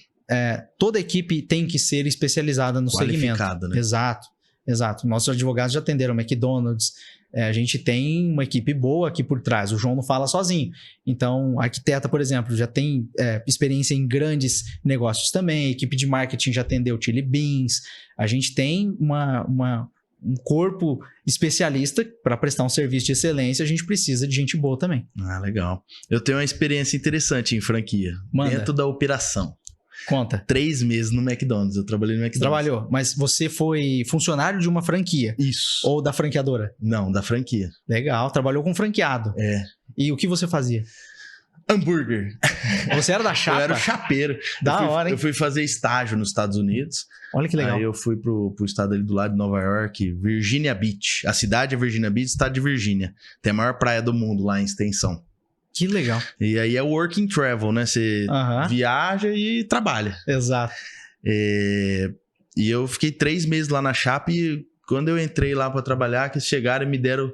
toda equipe tem que ser especializada no segmento. Né? Exato. Nossos advogados já atenderam McDonald's, a gente tem uma equipe boa aqui por trás, o João não fala sozinho. Então, a arquiteta, por exemplo, já tem experiência em grandes negócios também, a equipe de marketing já atendeu Chili Beans, a gente tem um corpo especialista para prestar um serviço de excelência, a gente precisa de gente boa também. Legal. Eu tenho uma experiência interessante em franquia, dentro da operação. Conta. 3 meses no McDonald's. Eu trabalhei no McDonald's. Trabalhou, mas você foi funcionário de uma franquia? Isso. Ou da franqueadora? Não, da franquia. Legal, trabalhou com franqueado. E o que você fazia? Hambúrguer. Você era da chapa? Eu era o chapeiro. Hora, hein? Eu fui fazer estágio nos Estados Unidos. Olha que legal. Aí eu fui pro estado ali do lado de Nova York, Virginia Beach. A cidade é Virginia Beach, estado de Virgínia. Tem a maior praia do mundo lá em extensão. Que legal. E aí é work and travel, né? Você viaja e trabalha. Exato. E eu fiquei 3 meses lá na chapa e quando eu entrei lá para trabalhar, que eles chegaram e me deram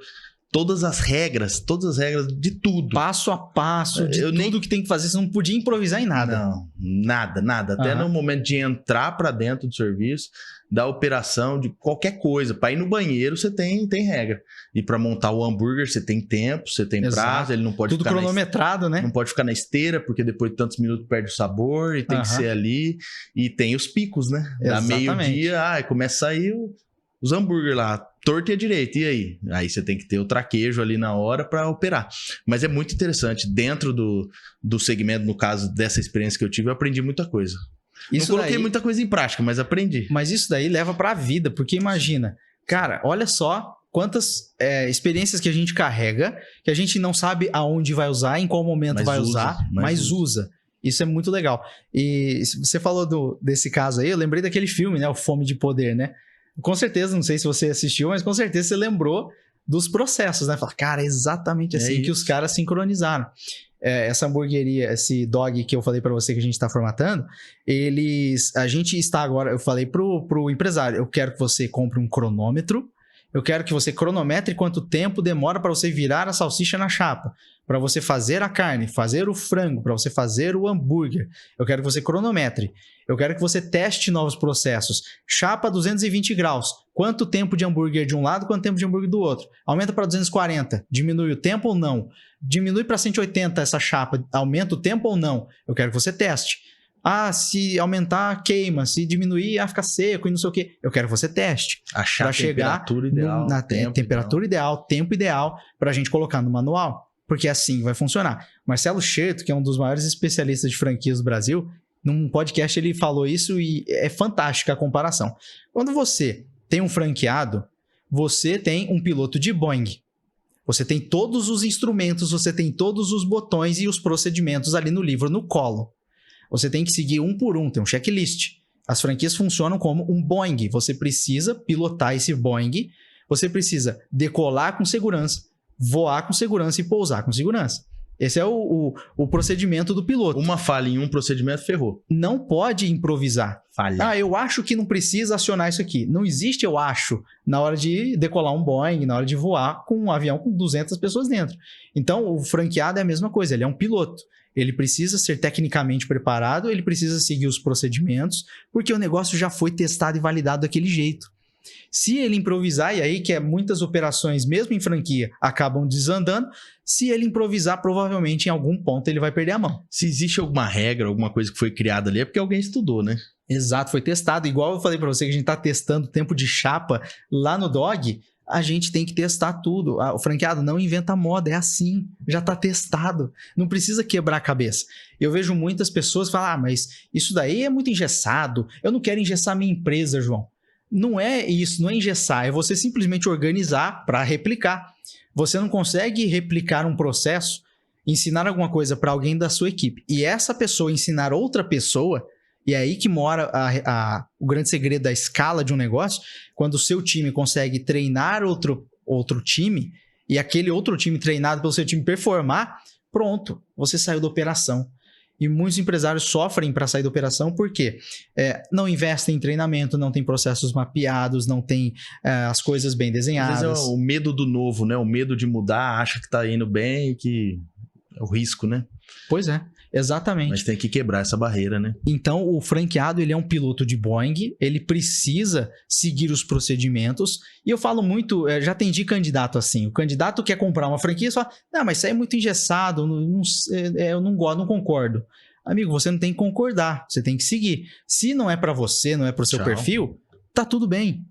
todas as regras de tudo. Passo a passo, tudo que tem que fazer. Você não podia improvisar em nada. Não, nada. Até no momento de entrar para dentro do serviço, da operação, de qualquer coisa. Para ir no banheiro, você tem regra. E para montar o hambúrguer, você tem tempo, você tem prazo, ele não pode tudo ficar cronometrado, né? Não pode ficar na esteira, porque depois de tantos minutos perde o sabor, e tem que ser ali. E tem os picos, né? Da meio-dia, começa a sair os hambúrguer lá. torto e à direita, e aí? Aí você tem que ter o traquejo ali na hora para operar. Mas é muito interessante. Dentro do segmento, no caso dessa experiência que eu tive, eu aprendi muita coisa. Não coloquei muita coisa em prática, mas aprendi. Mas isso daí leva para a vida, porque imagina, cara, olha só quantas experiências que a gente carrega, que a gente não sabe aonde vai usar, em qual momento vai usar, mas usa. Isso é muito legal. E você falou desse caso aí, eu lembrei daquele filme, né? O Fome de Poder, né? Com certeza, não sei se você assistiu, mas com certeza você lembrou dos processos, né? Fala, cara, é exatamente assim que os caras sincronizaram. Essa hamburgueria, esse dog que eu falei pra você que a gente tá formatando, a gente está agora, eu falei pro empresário, eu quero que você compre um cronômetro, eu quero que você cronometre quanto tempo demora para você virar a salsicha na chapa, para você fazer a carne, fazer o frango, para você fazer o hambúrguer. Eu quero que você cronometre. Eu quero que você teste novos processos. Chapa 220 graus. Quanto tempo de hambúrguer de um lado, quanto tempo de hambúrguer do outro? Aumenta para 240. Diminui o tempo ou não? Diminui para 180 essa chapa. Aumenta o tempo ou não? Eu quero que você teste. Se aumentar, queima. Se diminuir, fica seco e não sei o quê. Eu quero que você teste. Achar a temperatura ideal. Temperatura ideal, tempo ideal, para a gente colocar no manual. Porque assim vai funcionar. Marcelo Scherto, que é um dos maiores especialistas de franquias do Brasil, num podcast ele falou isso e é fantástica a comparação. Quando você tem um franqueado, você tem um piloto de Boeing. Você tem todos os instrumentos, você tem todos os botões e os procedimentos ali no livro, no colo. Você tem que seguir um por um, tem um checklist. As franquias funcionam como um Boeing. Você precisa pilotar esse Boeing, você precisa decolar com segurança, voar com segurança e pousar com segurança. Esse é o procedimento do piloto. Uma falha em um procedimento, ferrou. Não pode improvisar. Falha. Eu acho que não precisa acionar isso aqui. Não existe eu acho na hora de decolar um Boeing, na hora de voar com um avião com 200 pessoas dentro. Então, o franqueado é a mesma coisa. Ele é um piloto. Ele precisa ser tecnicamente preparado, ele precisa seguir os procedimentos, porque o negócio já foi testado e validado daquele jeito. Se ele improvisar, e aí que muitas operações, mesmo em franquia, acabam desandando, se ele improvisar, provavelmente em algum ponto ele vai perder a mão. Se existe alguma regra, alguma coisa que foi criada ali, é porque alguém estudou, né? Exato, foi testado. Igual eu falei para você que a gente está testando o tempo de chapa lá no Dog, a gente tem que testar tudo. O franqueado não inventa moda, é assim, já está testado. Não precisa quebrar a cabeça. Eu vejo muitas pessoas falar, mas isso daí é muito engessado, eu não quero engessar minha empresa, João. Não é isso, não é engessar, é você simplesmente organizar para replicar. Você não consegue replicar um processo, ensinar alguma coisa para alguém da sua equipe, e essa pessoa ensinar outra pessoa, e é aí que mora o grande segredo da escala de um negócio, quando o seu time consegue treinar outro time, e aquele outro time treinado pelo seu time performar, pronto, você saiu da operação. E muitos empresários sofrem para sair da operação porque não investem em treinamento, não tem processos mapeados, não tem as coisas bem desenhadas. Às vezes é o medo do novo, né? O medo de mudar, acha que está indo bem e que é o risco, né? Pois é, exatamente. Mas tem que quebrar essa barreira, né? Então, o franqueado, ele é um piloto de Boeing, ele precisa seguir os procedimentos. E eu falo muito, já atendi candidato assim. O candidato quer comprar uma franquia e fala, não, mas isso aí é muito engessado, eu não gosto, não concordo. Amigo, você não tem que concordar, você tem que seguir. Se não é para você, não é para o seu perfil, tá tudo bem.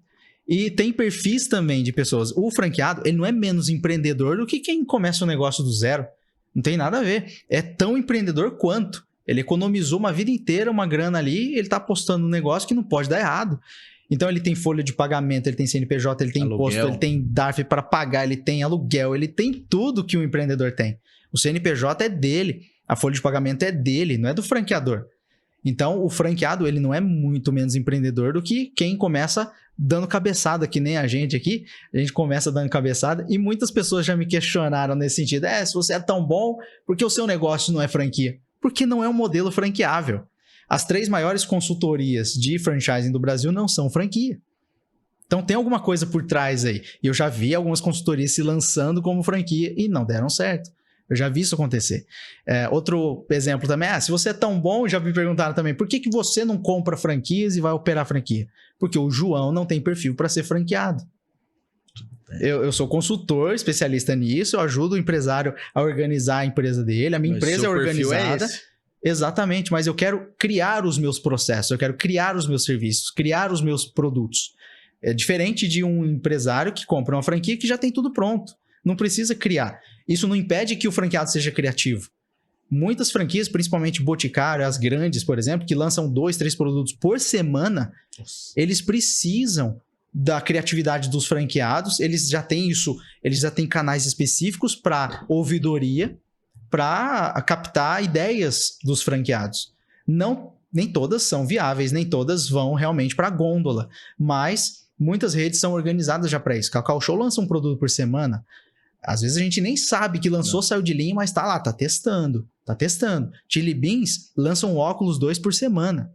E tem perfis também de pessoas. O franqueado, ele não é menos empreendedor do que quem começa um negócio do zero. Não tem nada a ver. É tão empreendedor quanto. Ele economizou uma vida inteira, uma grana ali, ele está apostando num negócio que não pode dar errado. Então ele tem folha de pagamento, ele tem CNPJ, ele tem imposto, ele tem DARF para pagar, ele tem aluguel, ele tem tudo que um empreendedor tem. O CNPJ é dele, a folha de pagamento é dele, não é do franqueador. Então o franqueado, ele não é muito menos empreendedor do que quem começa dando cabeçada, que nem a gente aqui. A gente começa dando cabeçada e muitas pessoas já me questionaram nesse sentido. Se você é tão bom, por que o seu negócio não é franquia? Porque não é um modelo franqueável. As 3 maiores consultorias de franchising do Brasil não são franquia. Então tem alguma coisa por trás aí. E eu já vi algumas consultorias se lançando como franquia e não deram certo. Eu já vi isso acontecer. Outro exemplo também, se você é tão bom, já me perguntaram também, por que você não compra franquias e vai operar franquia? Porque o João não tem perfil para ser franqueado. Eu sou consultor, especialista nisso, eu ajudo o empresário a organizar a empresa dele, a minha empresa é organizada. Exatamente, mas eu quero criar os meus processos, eu quero criar os meus serviços, criar os meus produtos. É diferente de um empresário que compra uma franquia que já tem tudo pronto. Não precisa criar. Isso não impede que o franqueado seja criativo. Muitas franquias, principalmente Boticário, as grandes, por exemplo, que lançam 2, 3 produtos por semana, eles precisam da criatividade dos franqueados, eles já têm isso, eles já têm canais específicos para ouvidoria, para captar ideias dos franqueados. Nem todas são viáveis, nem todas vão realmente para a gôndola, mas muitas redes são organizadas já para isso. Cacau Show lança um produto por semana, às vezes a gente nem sabe que lançou, saiu de linha, mas tá lá, tá testando. Chili Beans lança um óculos 2 por semana.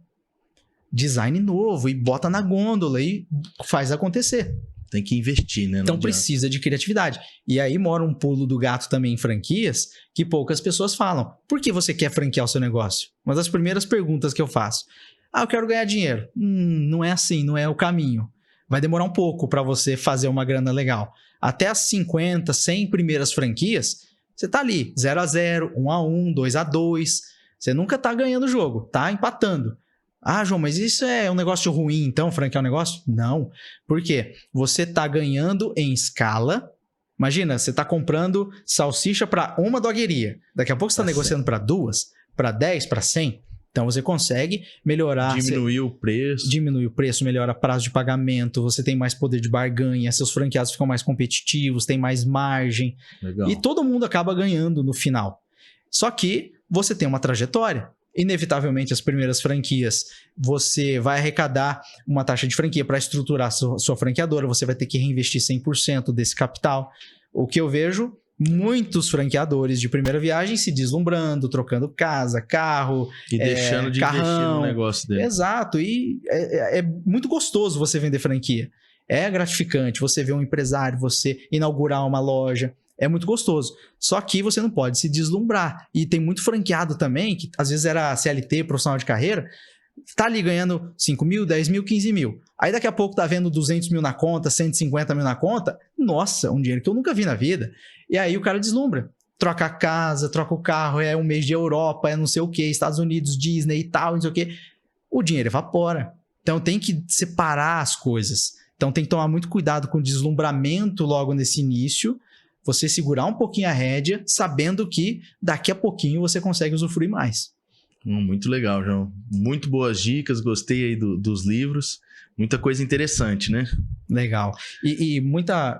Design novo, e bota na gôndola e faz acontecer. Tem que investir, né? Então precisa de criatividade. E aí mora um pulo do gato também em franquias, que poucas pessoas falam. Por que você quer franquear o seu negócio? Uma das primeiras perguntas que eu faço. Eu quero ganhar dinheiro. Não é assim, não é o caminho. Vai demorar um pouco para você fazer uma grana legal. Até as 50, 100 primeiras franquias, você tá ali, 0-0, 1-1, 2-2. Você nunca tá ganhando o jogo, tá empatando. João, mas isso é um negócio ruim, então, franquear um negócio? Não. Por quê? Você tá ganhando em escala. Imagina, você tá comprando salsicha para uma dogueria. Daqui a pouco você tá negociando para 2, para 10, para 100. Então, você consegue melhorar... Diminuir o preço. Diminui o preço, melhora prazo de pagamento, você tem mais poder de barganha, seus franqueados ficam mais competitivos, tem mais margem. Legal. E todo mundo acaba ganhando no final. Só que você tem uma trajetória. Inevitavelmente, as primeiras franquias, você vai arrecadar uma taxa de franquia para estruturar sua franqueadora, você vai ter que reinvestir 100% desse capital. O que eu vejo... Muitos franqueadores de primeira viagem se deslumbrando, trocando casa, carro, e deixando de carrão, investir no negócio dele. Exato, e é muito gostoso você vender franquia. É gratificante você ver um empresário, você inaugurar uma loja, é muito gostoso. Só que você não pode se deslumbrar. E tem muito franqueado também, que às vezes era CLT, profissional de carreira, tá ali ganhando 5 mil, 10 mil, 15 mil. Aí daqui a pouco tá vendo 200 mil na conta, 150 mil na conta. Nossa, um dinheiro que eu nunca vi na vida. E aí o cara deslumbra. Troca a casa, troca o carro, é um mês de Europa, é não sei o que, Estados Unidos, Disney e tal, não sei o que. O dinheiro evapora. Então tem que separar as coisas. Então tem que tomar muito cuidado com o deslumbramento logo nesse início. Você segurar um pouquinho a rédea, sabendo que daqui a pouquinho você consegue usufruir mais. Muito legal, João. Muito boas dicas, gostei aí dos livros. Muita coisa interessante, né? Legal.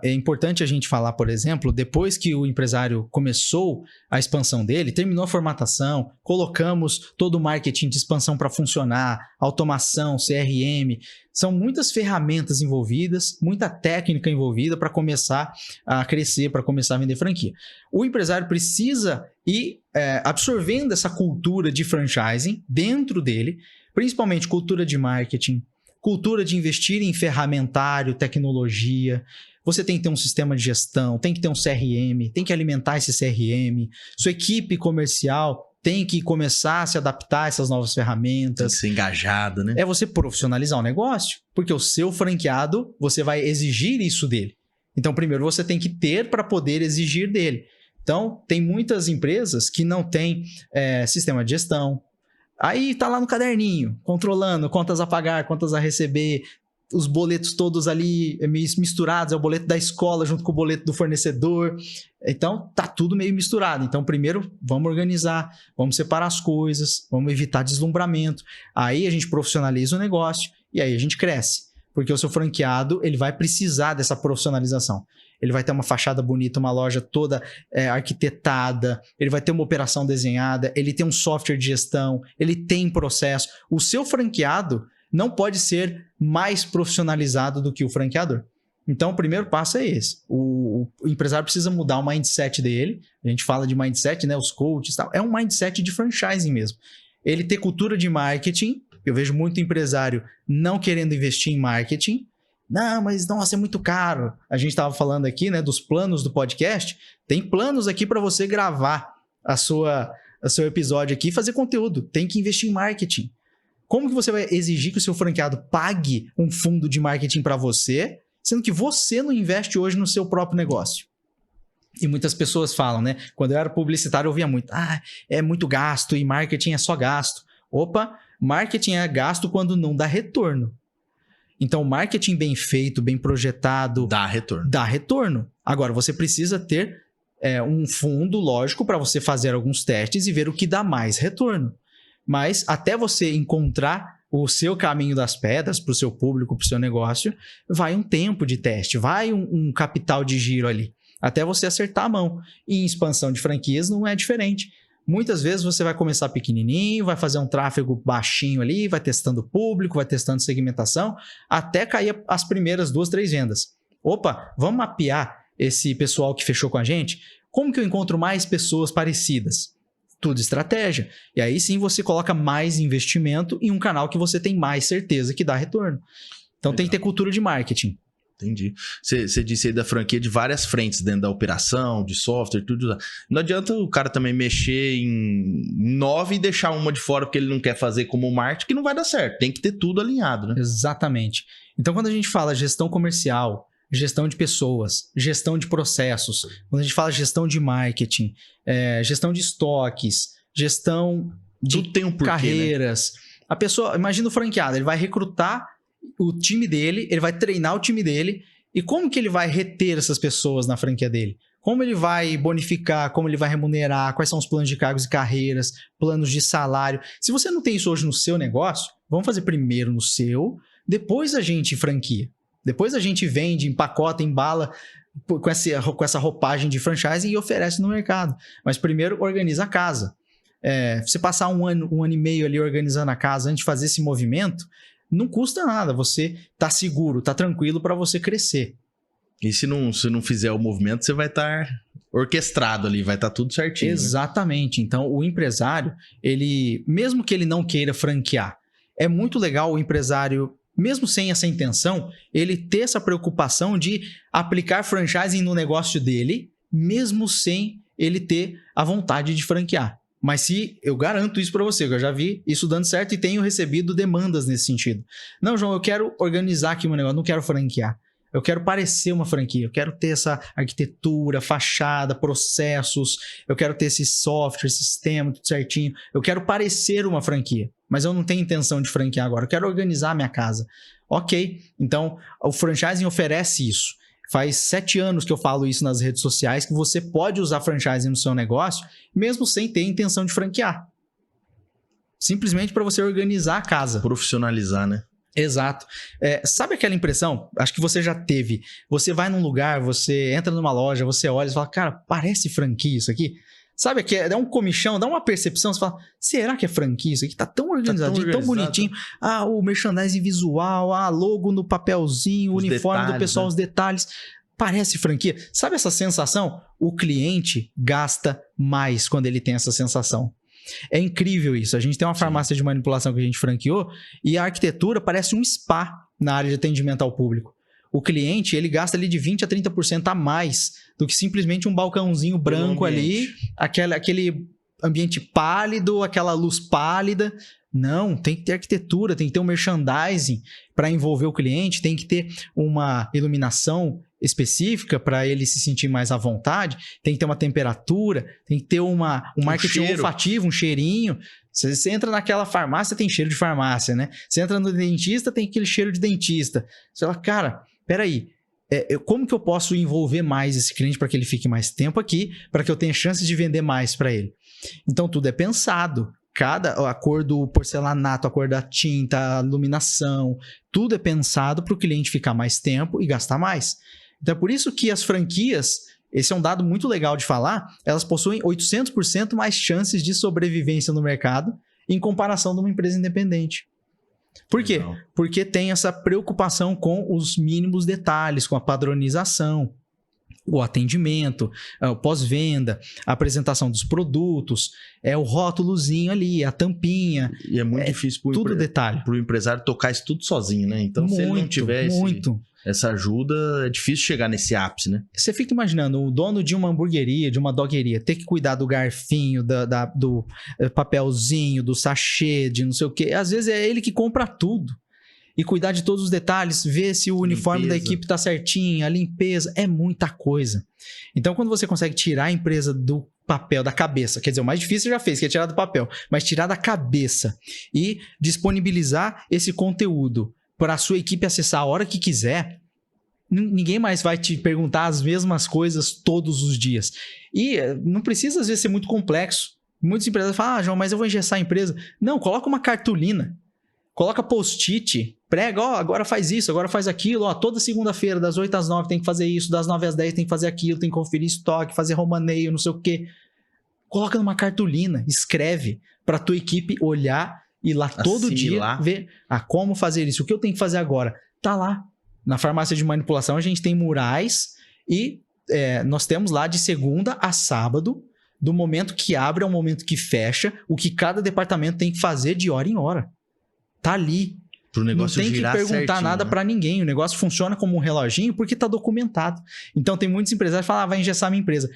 É importante a gente falar, por exemplo, depois que o empresário começou a expansão dele, terminou a formatação, colocamos todo o marketing de expansão para funcionar, automação, CRM, são muitas ferramentas envolvidas, muita técnica envolvida para começar a crescer, para começar a vender franquia. O empresário precisa ir absorvendo essa cultura de franchising dentro dele, principalmente cultura de marketing, cultura de investir em ferramentário, tecnologia. Você tem que ter um sistema de gestão, tem que ter um CRM, tem que alimentar esse CRM. Sua equipe comercial tem que começar a se adaptar a essas novas ferramentas. Tem que ser engajada, né? É você profissionalizar o negócio, porque o seu franqueado, você vai exigir isso dele. Então, primeiro você tem que ter para poder exigir dele. Então, tem muitas empresas que não têm sistema de gestão. Aí tá lá no caderninho, controlando contas a pagar, contas a receber, os boletos todos ali misturados, é o boleto da escola junto com o boleto do fornecedor. Então, tá tudo meio misturado. Então, primeiro, vamos organizar, vamos separar as coisas, vamos evitar deslumbramento. Aí a gente profissionaliza o negócio e aí a gente cresce. Porque o seu franqueado, ele vai precisar dessa profissionalização. Ele vai ter uma fachada bonita, uma loja toda arquitetada, ele vai ter uma operação desenhada, ele tem um software de gestão, ele tem processo. O seu franqueado não pode ser mais profissionalizado do que o franqueador. Então, o primeiro passo é esse. O empresário precisa mudar o mindset dele. A gente fala de mindset, né? Os coaches e tal. É um mindset de franchising mesmo. Ele ter cultura de marketing. Eu vejo muito empresário não querendo investir em marketing. Não, mas nossa, é muito caro. A gente estava falando aqui, né, dos planos do podcast. Tem planos aqui para você gravar o seu episódio aqui e fazer conteúdo. Tem que investir em marketing. Como que você vai exigir que o seu franqueado pague um fundo de marketing para você, sendo que você não investe hoje no seu próprio negócio? E muitas pessoas falam, né? Quando eu era publicitário, eu ouvia muito. É muito gasto e marketing é só gasto. Opa, marketing é gasto quando não dá retorno. Então, marketing bem feito, bem projetado, Dá retorno. dá retorno. Agora, você precisa ter um fundo, lógico, para você fazer alguns testes e ver o que dá mais retorno. Mas até você encontrar o seu caminho das pedras para o seu público, para o seu negócio, vai um tempo de teste, vai um capital de giro ali, até você acertar a mão. E em expansão de franquias não é diferente. Muitas vezes você vai começar pequenininho, vai fazer um tráfego baixinho ali, vai testando o público, vai testando segmentação, até cair as primeiras 2, 3 vendas. Opa, vamos mapear esse pessoal que fechou com a gente? Como que eu encontro mais pessoas parecidas? Tudo estratégia. E aí sim você coloca mais investimento em um canal que você tem mais certeza que dá retorno. Então tem que ter cultura de marketing. Entendi. Você disse aí da franquia de várias frentes dentro da operação, de software, tudo. Não adianta o cara também mexer em 9 e deixar uma de fora porque ele não quer fazer como marketing, que não vai dar certo. Tem que ter tudo alinhado, né? Exatamente. Então quando a gente fala gestão comercial, gestão de pessoas, gestão de processos, quando a gente fala gestão de marketing, gestão de estoques, gestão de Tudo tem um porquê, carreiras. Né? A pessoa, imagina o franqueado, ele vai recrutar o time dele, ele vai treinar o time dele, e como que ele vai reter essas pessoas na franquia dele? Como ele vai bonificar, como ele vai remunerar, quais são os planos de cargos e carreiras, planos de salário. Se você não tem isso hoje no seu negócio, vamos fazer primeiro no seu, depois a gente franquia. Depois a gente vende, empacota, embala com essa roupagem de franchise e oferece no mercado. Mas primeiro organiza a casa. Você passar um ano e meio ali organizando a casa antes de fazer esse movimento, não custa nada, você tá seguro, tá tranquilo para você crescer. E se não fizer o movimento, você vai estar orquestrado ali, vai estar tudo certinho. Exatamente. Né? Então, o empresário, ele, mesmo que ele não queira franquear, é muito legal o empresário, mesmo sem essa intenção, ele ter essa preocupação de aplicar franchising no negócio dele, mesmo sem ele ter a vontade de franquear. Mas se eu garanto isso para você, que eu já vi isso dando certo e tenho recebido demandas nesse sentido. Não, João, eu quero organizar aqui o meu negócio, não quero franquear. Eu quero parecer uma franquia, eu quero ter essa arquitetura, fachada, processos, eu quero ter esse software, sistema, tudo certinho. Eu quero parecer uma franquia, mas eu não tenho intenção de franquear agora, eu quero organizar a minha casa. Ok, então o franchising oferece isso. Faz 7 anos que eu falo isso nas redes sociais, que você pode usar franchising no seu negócio, mesmo sem ter intenção de franquear. Simplesmente para você organizar a casa. Profissionalizar, né? Exato. Sabe aquela impressão? Acho que você já teve. Você vai num lugar, você entra numa loja, você olha e fala, cara, parece franquia isso aqui. Sabe, dá um comichão, dá uma percepção, você fala, será que é franquia isso aqui? Tá tão organizadinho, tão bonitinho. Ah, o merchandising visual, logo no papelzinho, o uniforme detalhes, do pessoal, né? Os detalhes. Parece franquia. Sabe essa sensação? O cliente gasta mais quando ele tem essa sensação. É incrível isso. A gente tem uma farmácia de manipulação que a gente franqueou e a arquitetura parece um spa na área de atendimento ao público. O cliente, ele gasta ali de 20% a 30% a mais do que simplesmente um balcãozinho branco ali, aquele ambiente pálido, aquela luz pálida. Não, tem que ter arquitetura, tem que ter um merchandising para envolver o cliente, tem que ter uma iluminação específica para ele se sentir mais à vontade, tem que ter uma temperatura, tem que ter um marketing olfativo, um cheirinho. Você entra naquela farmácia, tem cheiro de farmácia, né? Você entra no dentista, tem aquele cheiro de dentista. Você fala, cara, peraí, como que eu posso envolver mais esse cliente para que ele fique mais tempo aqui, para que eu tenha chances de vender mais para ele? Então, tudo é pensado. A cor do porcelanato, a cor da tinta, a iluminação, tudo é pensado para o cliente ficar mais tempo e gastar mais. Então, é por isso que as franquias, esse é um dado muito legal de falar, elas possuem 800% mais chances de sobrevivência no mercado em comparação de uma empresa independente. Por quê? Legal. Porque tem essa preocupação com os mínimos detalhes, com a padronização, o atendimento, o pós-venda, a apresentação dos produtos, o rótulozinho ali, a tampinha. E é muito difícil para o empresário tocar isso tudo sozinho, né? Então, se ele não tiver essa ajuda, é difícil chegar nesse ápice, né? Você fica imaginando o dono de uma hamburgueria, de uma dogueria, ter que cuidar do garfinho, do papelzinho, do sachê, de não sei o quê. Às vezes é ele que compra tudo. E cuidar de todos os detalhes, ver se o uniforme da equipe está certinho, a limpeza, é muita coisa. Então, quando você consegue tirar a empresa do papel, da cabeça, quer dizer, o mais difícil você já fez, que é tirar do papel, mas tirar da cabeça e disponibilizar esse conteúdo para a sua equipe acessar a hora que quiser, ninguém mais vai te perguntar as mesmas coisas todos os dias. E não precisa, às vezes, ser muito complexo. Muitos empresários falam, João, mas eu vou engessar a empresa. Não, coloca uma cartolina. Coloca post-it, prega, agora faz isso, agora faz aquilo, toda segunda-feira, das 8 às 9 tem que fazer isso, das 9 às 10 tem que fazer aquilo, tem que conferir estoque, fazer romaneio, não sei o quê. Coloca numa cartolina, escreve para a tua equipe olhar e lá todo dia ver como fazer isso, o que eu tenho que fazer agora. Tá lá. Na farmácia de manipulação a gente tem murais e nós temos lá de segunda a sábado, do momento que abre ao momento que fecha, o que cada departamento tem que fazer de hora em hora. Tá ali. Pro negócio não tem que girar perguntar certinho, nada para ninguém. O negócio funciona como um reloginho porque tá documentado. Então tem muitos empresários que falam, vai engessar minha empresa.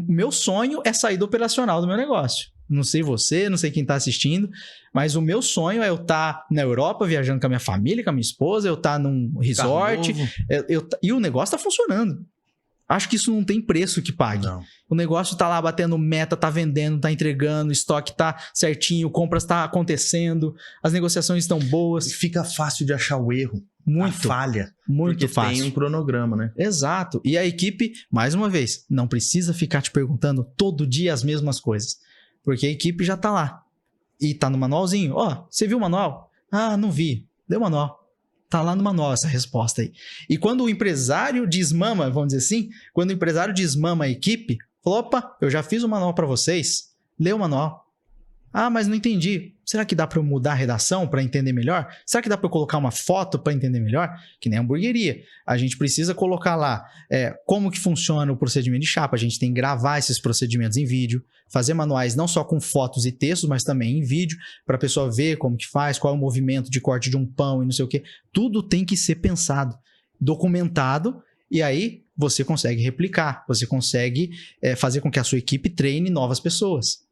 Meu sonho é sair do operacional do meu negócio. Não sei você, não sei quem tá assistindo, mas o meu sonho é eu estar na Europa viajando com a minha família, com a minha esposa, eu estar num resort, e o negócio tá funcionando. Acho que isso não tem preço que pague. Não. O negócio tá lá batendo meta, tá vendendo, tá entregando, o estoque tá certinho, compras tá acontecendo, as negociações estão boas. Fica fácil de achar o erro, Muito. a falha. Muito porque fácil. tem um cronograma, né? Exato. E a equipe, mais uma vez, não precisa ficar te perguntando todo dia as mesmas coisas. Porque a equipe já tá lá. E tá no manualzinho. Você viu o manual? Ah, não vi. Deu manual. Tá lá no manual essa resposta aí. E quando o empresário desmama, vamos dizer assim, quando o empresário desmama a equipe, falou, opa, eu já fiz o manual para vocês, lê o manual. Ah, mas não entendi. Será que dá para eu mudar a redação para entender melhor? Será que dá para eu colocar uma foto para entender melhor? Que nem a hamburgueria. A gente precisa colocar lá como que funciona o procedimento de chapa. A gente tem que gravar esses procedimentos em vídeo, fazer manuais não só com fotos e textos, mas também em vídeo, para a pessoa ver como que faz, qual é o movimento de corte de um pão e não sei o quê. Tudo tem que ser pensado, documentado, e aí você consegue replicar, você consegue fazer com que a sua equipe treine novas pessoas.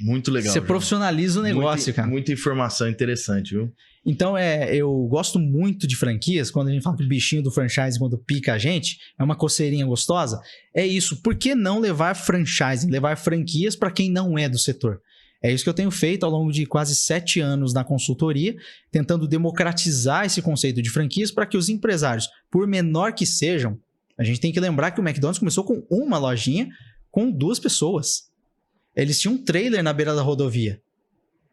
Muito legal. Você profissionaliza o negócio, cara. Muita informação interessante, viu? Então, eu gosto muito de franquias. Quando a gente fala que o bichinho do franchise, quando pica a gente, é uma coceirinha gostosa. É isso. Por que não levar franchising, levar franquias para quem não é do setor? É isso que eu tenho feito ao longo de quase 7 anos na consultoria, tentando democratizar esse conceito de franquias para que os empresários, por menor que sejam, a gente tem que lembrar que o McDonald's começou com uma lojinha com 2 pessoas. Eles tinham um trailer na beira da rodovia.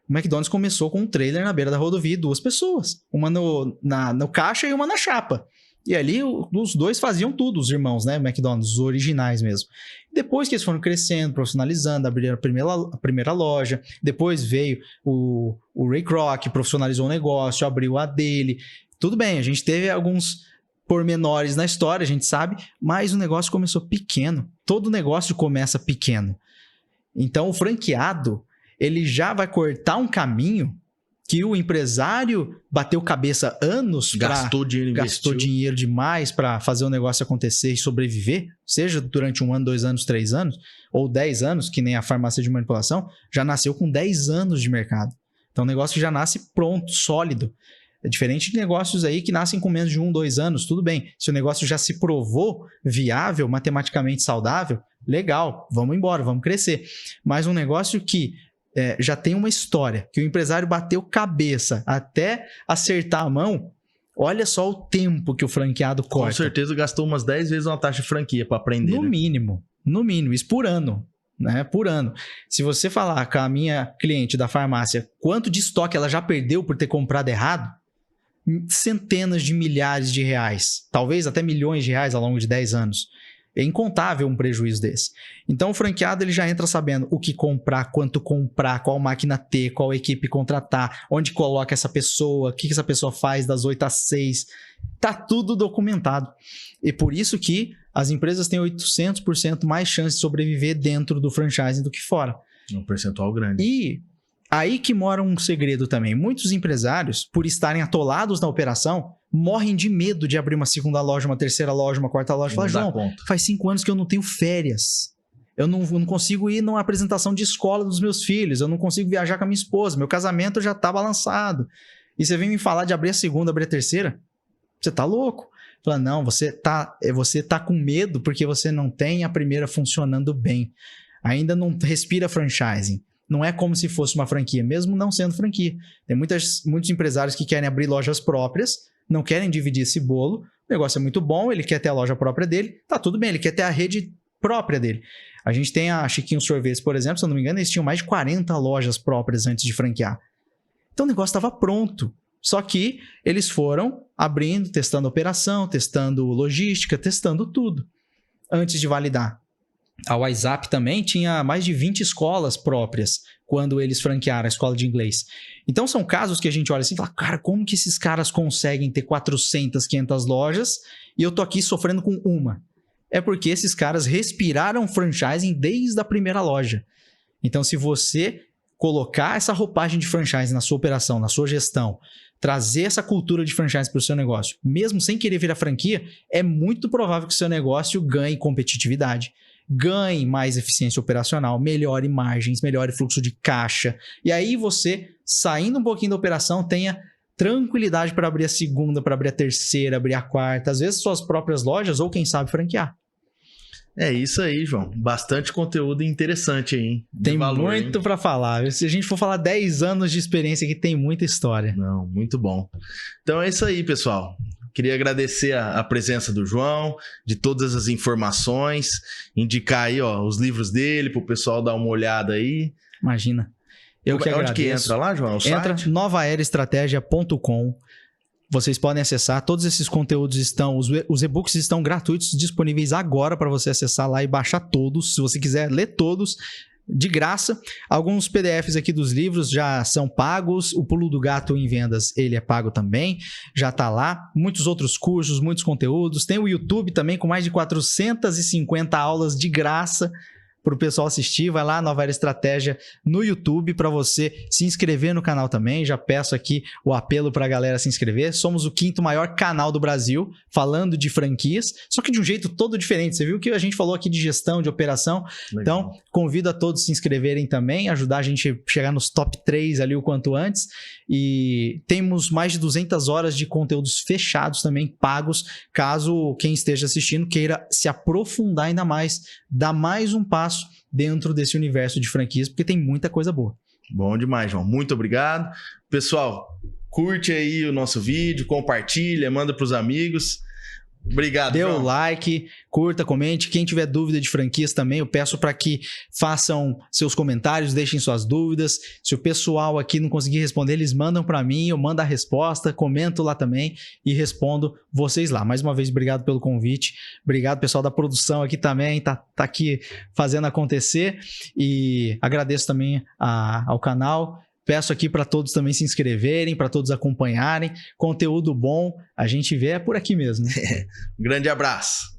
O McDonald's começou com um trailer na beira da rodovia e 2 pessoas. Uma no caixa e uma na chapa. E ali os 2 faziam tudo, os irmãos, né? McDonald's, os originais mesmo. Depois que eles foram crescendo, profissionalizando, abriram a primeira loja. Depois veio o Ray Kroc, profissionalizou o negócio, abriu a dele. Tudo bem, a gente teve alguns pormenores na história, a gente sabe, mas o negócio começou pequeno. Todo negócio começa pequeno. Então, o franqueado, ele já vai cortar um caminho que o empresário bateu cabeça anos, gastou dinheiro demais para fazer o negócio acontecer e sobreviver, seja durante 1 ano, 2 anos, 3 anos, ou 10 anos, que nem a farmácia de manipulação, já nasceu com 10 anos de mercado. Então, o negócio já nasce pronto, sólido. É diferente de negócios aí que nascem com menos de 1, 2 anos, tudo bem. Se o negócio já se provou viável, matematicamente saudável, legal, vamos embora, vamos crescer. Mas um negócio que já tem uma história, que o empresário bateu cabeça até acertar a mão, olha só o tempo que o franqueado corta. Com certeza gastou umas 10 vezes uma taxa de franquia para aprender. No mínimo, isso por ano. Né, por ano. Se você falar com a minha cliente da farmácia quanto de estoque ela já perdeu por ter comprado errado, centenas de milhares de reais, talvez até milhões de reais ao longo de 10 anos. É incontável um prejuízo desse. Então o franqueado ele já entra sabendo o que comprar, quanto comprar, qual máquina ter, qual equipe contratar, onde coloca essa pessoa, o que essa pessoa faz das 8 às 6. Tá tudo documentado. E por isso que as empresas têm 800% mais chance de sobreviver dentro do franchising do que fora. Um percentual grande. E aí que mora um segredo também. Muitos empresários, por estarem atolados na operação, morrem de medo de abrir uma segunda loja, uma terceira loja, uma quarta loja. Fala, João, faz 5 anos que eu não tenho férias. Eu não consigo ir numa apresentação de escola dos meus filhos. Eu não consigo viajar com a minha esposa. Meu casamento já tá balançado. E você vem me falar de abrir a segunda, abrir a terceira? Você tá louco? Fala, não, você tá com medo porque você não tem a primeira funcionando bem. Ainda não respira franchising. Não é como se fosse uma franquia, mesmo não sendo franquia. Tem muitos empresários que querem abrir lojas próprias, não querem dividir esse bolo. O negócio é muito bom, ele quer ter a loja própria dele, tá tudo bem, ele quer ter a rede própria dele. A gente tem a Chiquinho Sorvetes, por exemplo, se eu não me engano, eles tinham mais de 40 lojas próprias antes de franquear. Então o negócio estava pronto. Só que eles foram abrindo, testando operação, testando logística, testando tudo antes de validar. A WhatsApp também tinha mais de 20 escolas próprias quando eles franquearam a escola de inglês. Então são casos que a gente olha assim e fala, cara, como que esses caras conseguem ter 400, 500 lojas e eu tô aqui sofrendo com uma? É porque esses caras respiraram franchising desde a primeira loja. Então se você colocar essa roupagem de franchise na sua operação, na sua gestão, trazer essa cultura de franchise para o seu negócio, mesmo sem querer virar franquia, é muito provável que o seu negócio ganhe competitividade, ganhe mais eficiência operacional, melhore margens, melhore fluxo de caixa. E aí você, saindo um pouquinho da operação, tenha tranquilidade para abrir a segunda, para abrir a terceira, abrir a quarta, às vezes suas próprias lojas ou quem sabe franquear. É isso aí, João. Bastante conteúdo interessante aí, hein? Tem muito para falar. Se a gente for falar 10 anos de experiência aqui, tem muita história. Não, muito bom. Então é isso aí, pessoal. Queria agradecer a presença do João, de todas as informações, indicar aí os livros dele para o pessoal dar uma olhada aí. Imagina. Eu que agradeço. Onde que entra lá, João? Entra novaeraestrategia.com. Vocês podem acessar, todos esses conteúdos estão, os e-books estão gratuitos, disponíveis agora para você acessar lá e baixar todos, se você quiser ler todos, de graça. Alguns PDFs aqui dos livros já são pagos, o Pulo do Gato em Vendas, ele é pago também, já está lá. Muitos outros cursos, muitos conteúdos, tem o YouTube também com mais de 450 aulas de graça para o pessoal assistir. Vai lá, Nova Era Estratégia no YouTube para você se inscrever no canal também. Já peço aqui o apelo para a galera se inscrever. Somos o 5º maior canal do Brasil falando de franquias, só que de um jeito todo diferente. Você viu que a gente falou aqui de gestão, de operação. Legal. Então, convido a todos a se inscreverem também, ajudar a gente a chegar nos top 3 ali o quanto antes. E temos mais de 200 horas de conteúdos fechados também, pagos, caso quem esteja assistindo queira se aprofundar ainda mais, dar mais um passo dentro desse universo de franquias, porque tem muita coisa boa. Bom demais, João. Muito obrigado. Pessoal, curte aí o nosso vídeo, compartilha, manda para os amigos. Obrigado, Dê João. o like, curta, comente. Quem tiver dúvida de franquias também, eu peço para que façam seus comentários, deixem suas dúvidas. Se o pessoal aqui não conseguir responder, eles mandam para mim, eu mando a resposta, comento lá também e respondo vocês lá. Mais uma vez, obrigado pelo convite. Obrigado, pessoal da produção aqui também, tá aqui fazendo acontecer. E agradeço também ao canal. Peço aqui para todos também se inscreverem, para todos acompanharem. Conteúdo bom, a gente vê por aqui mesmo. Um grande abraço.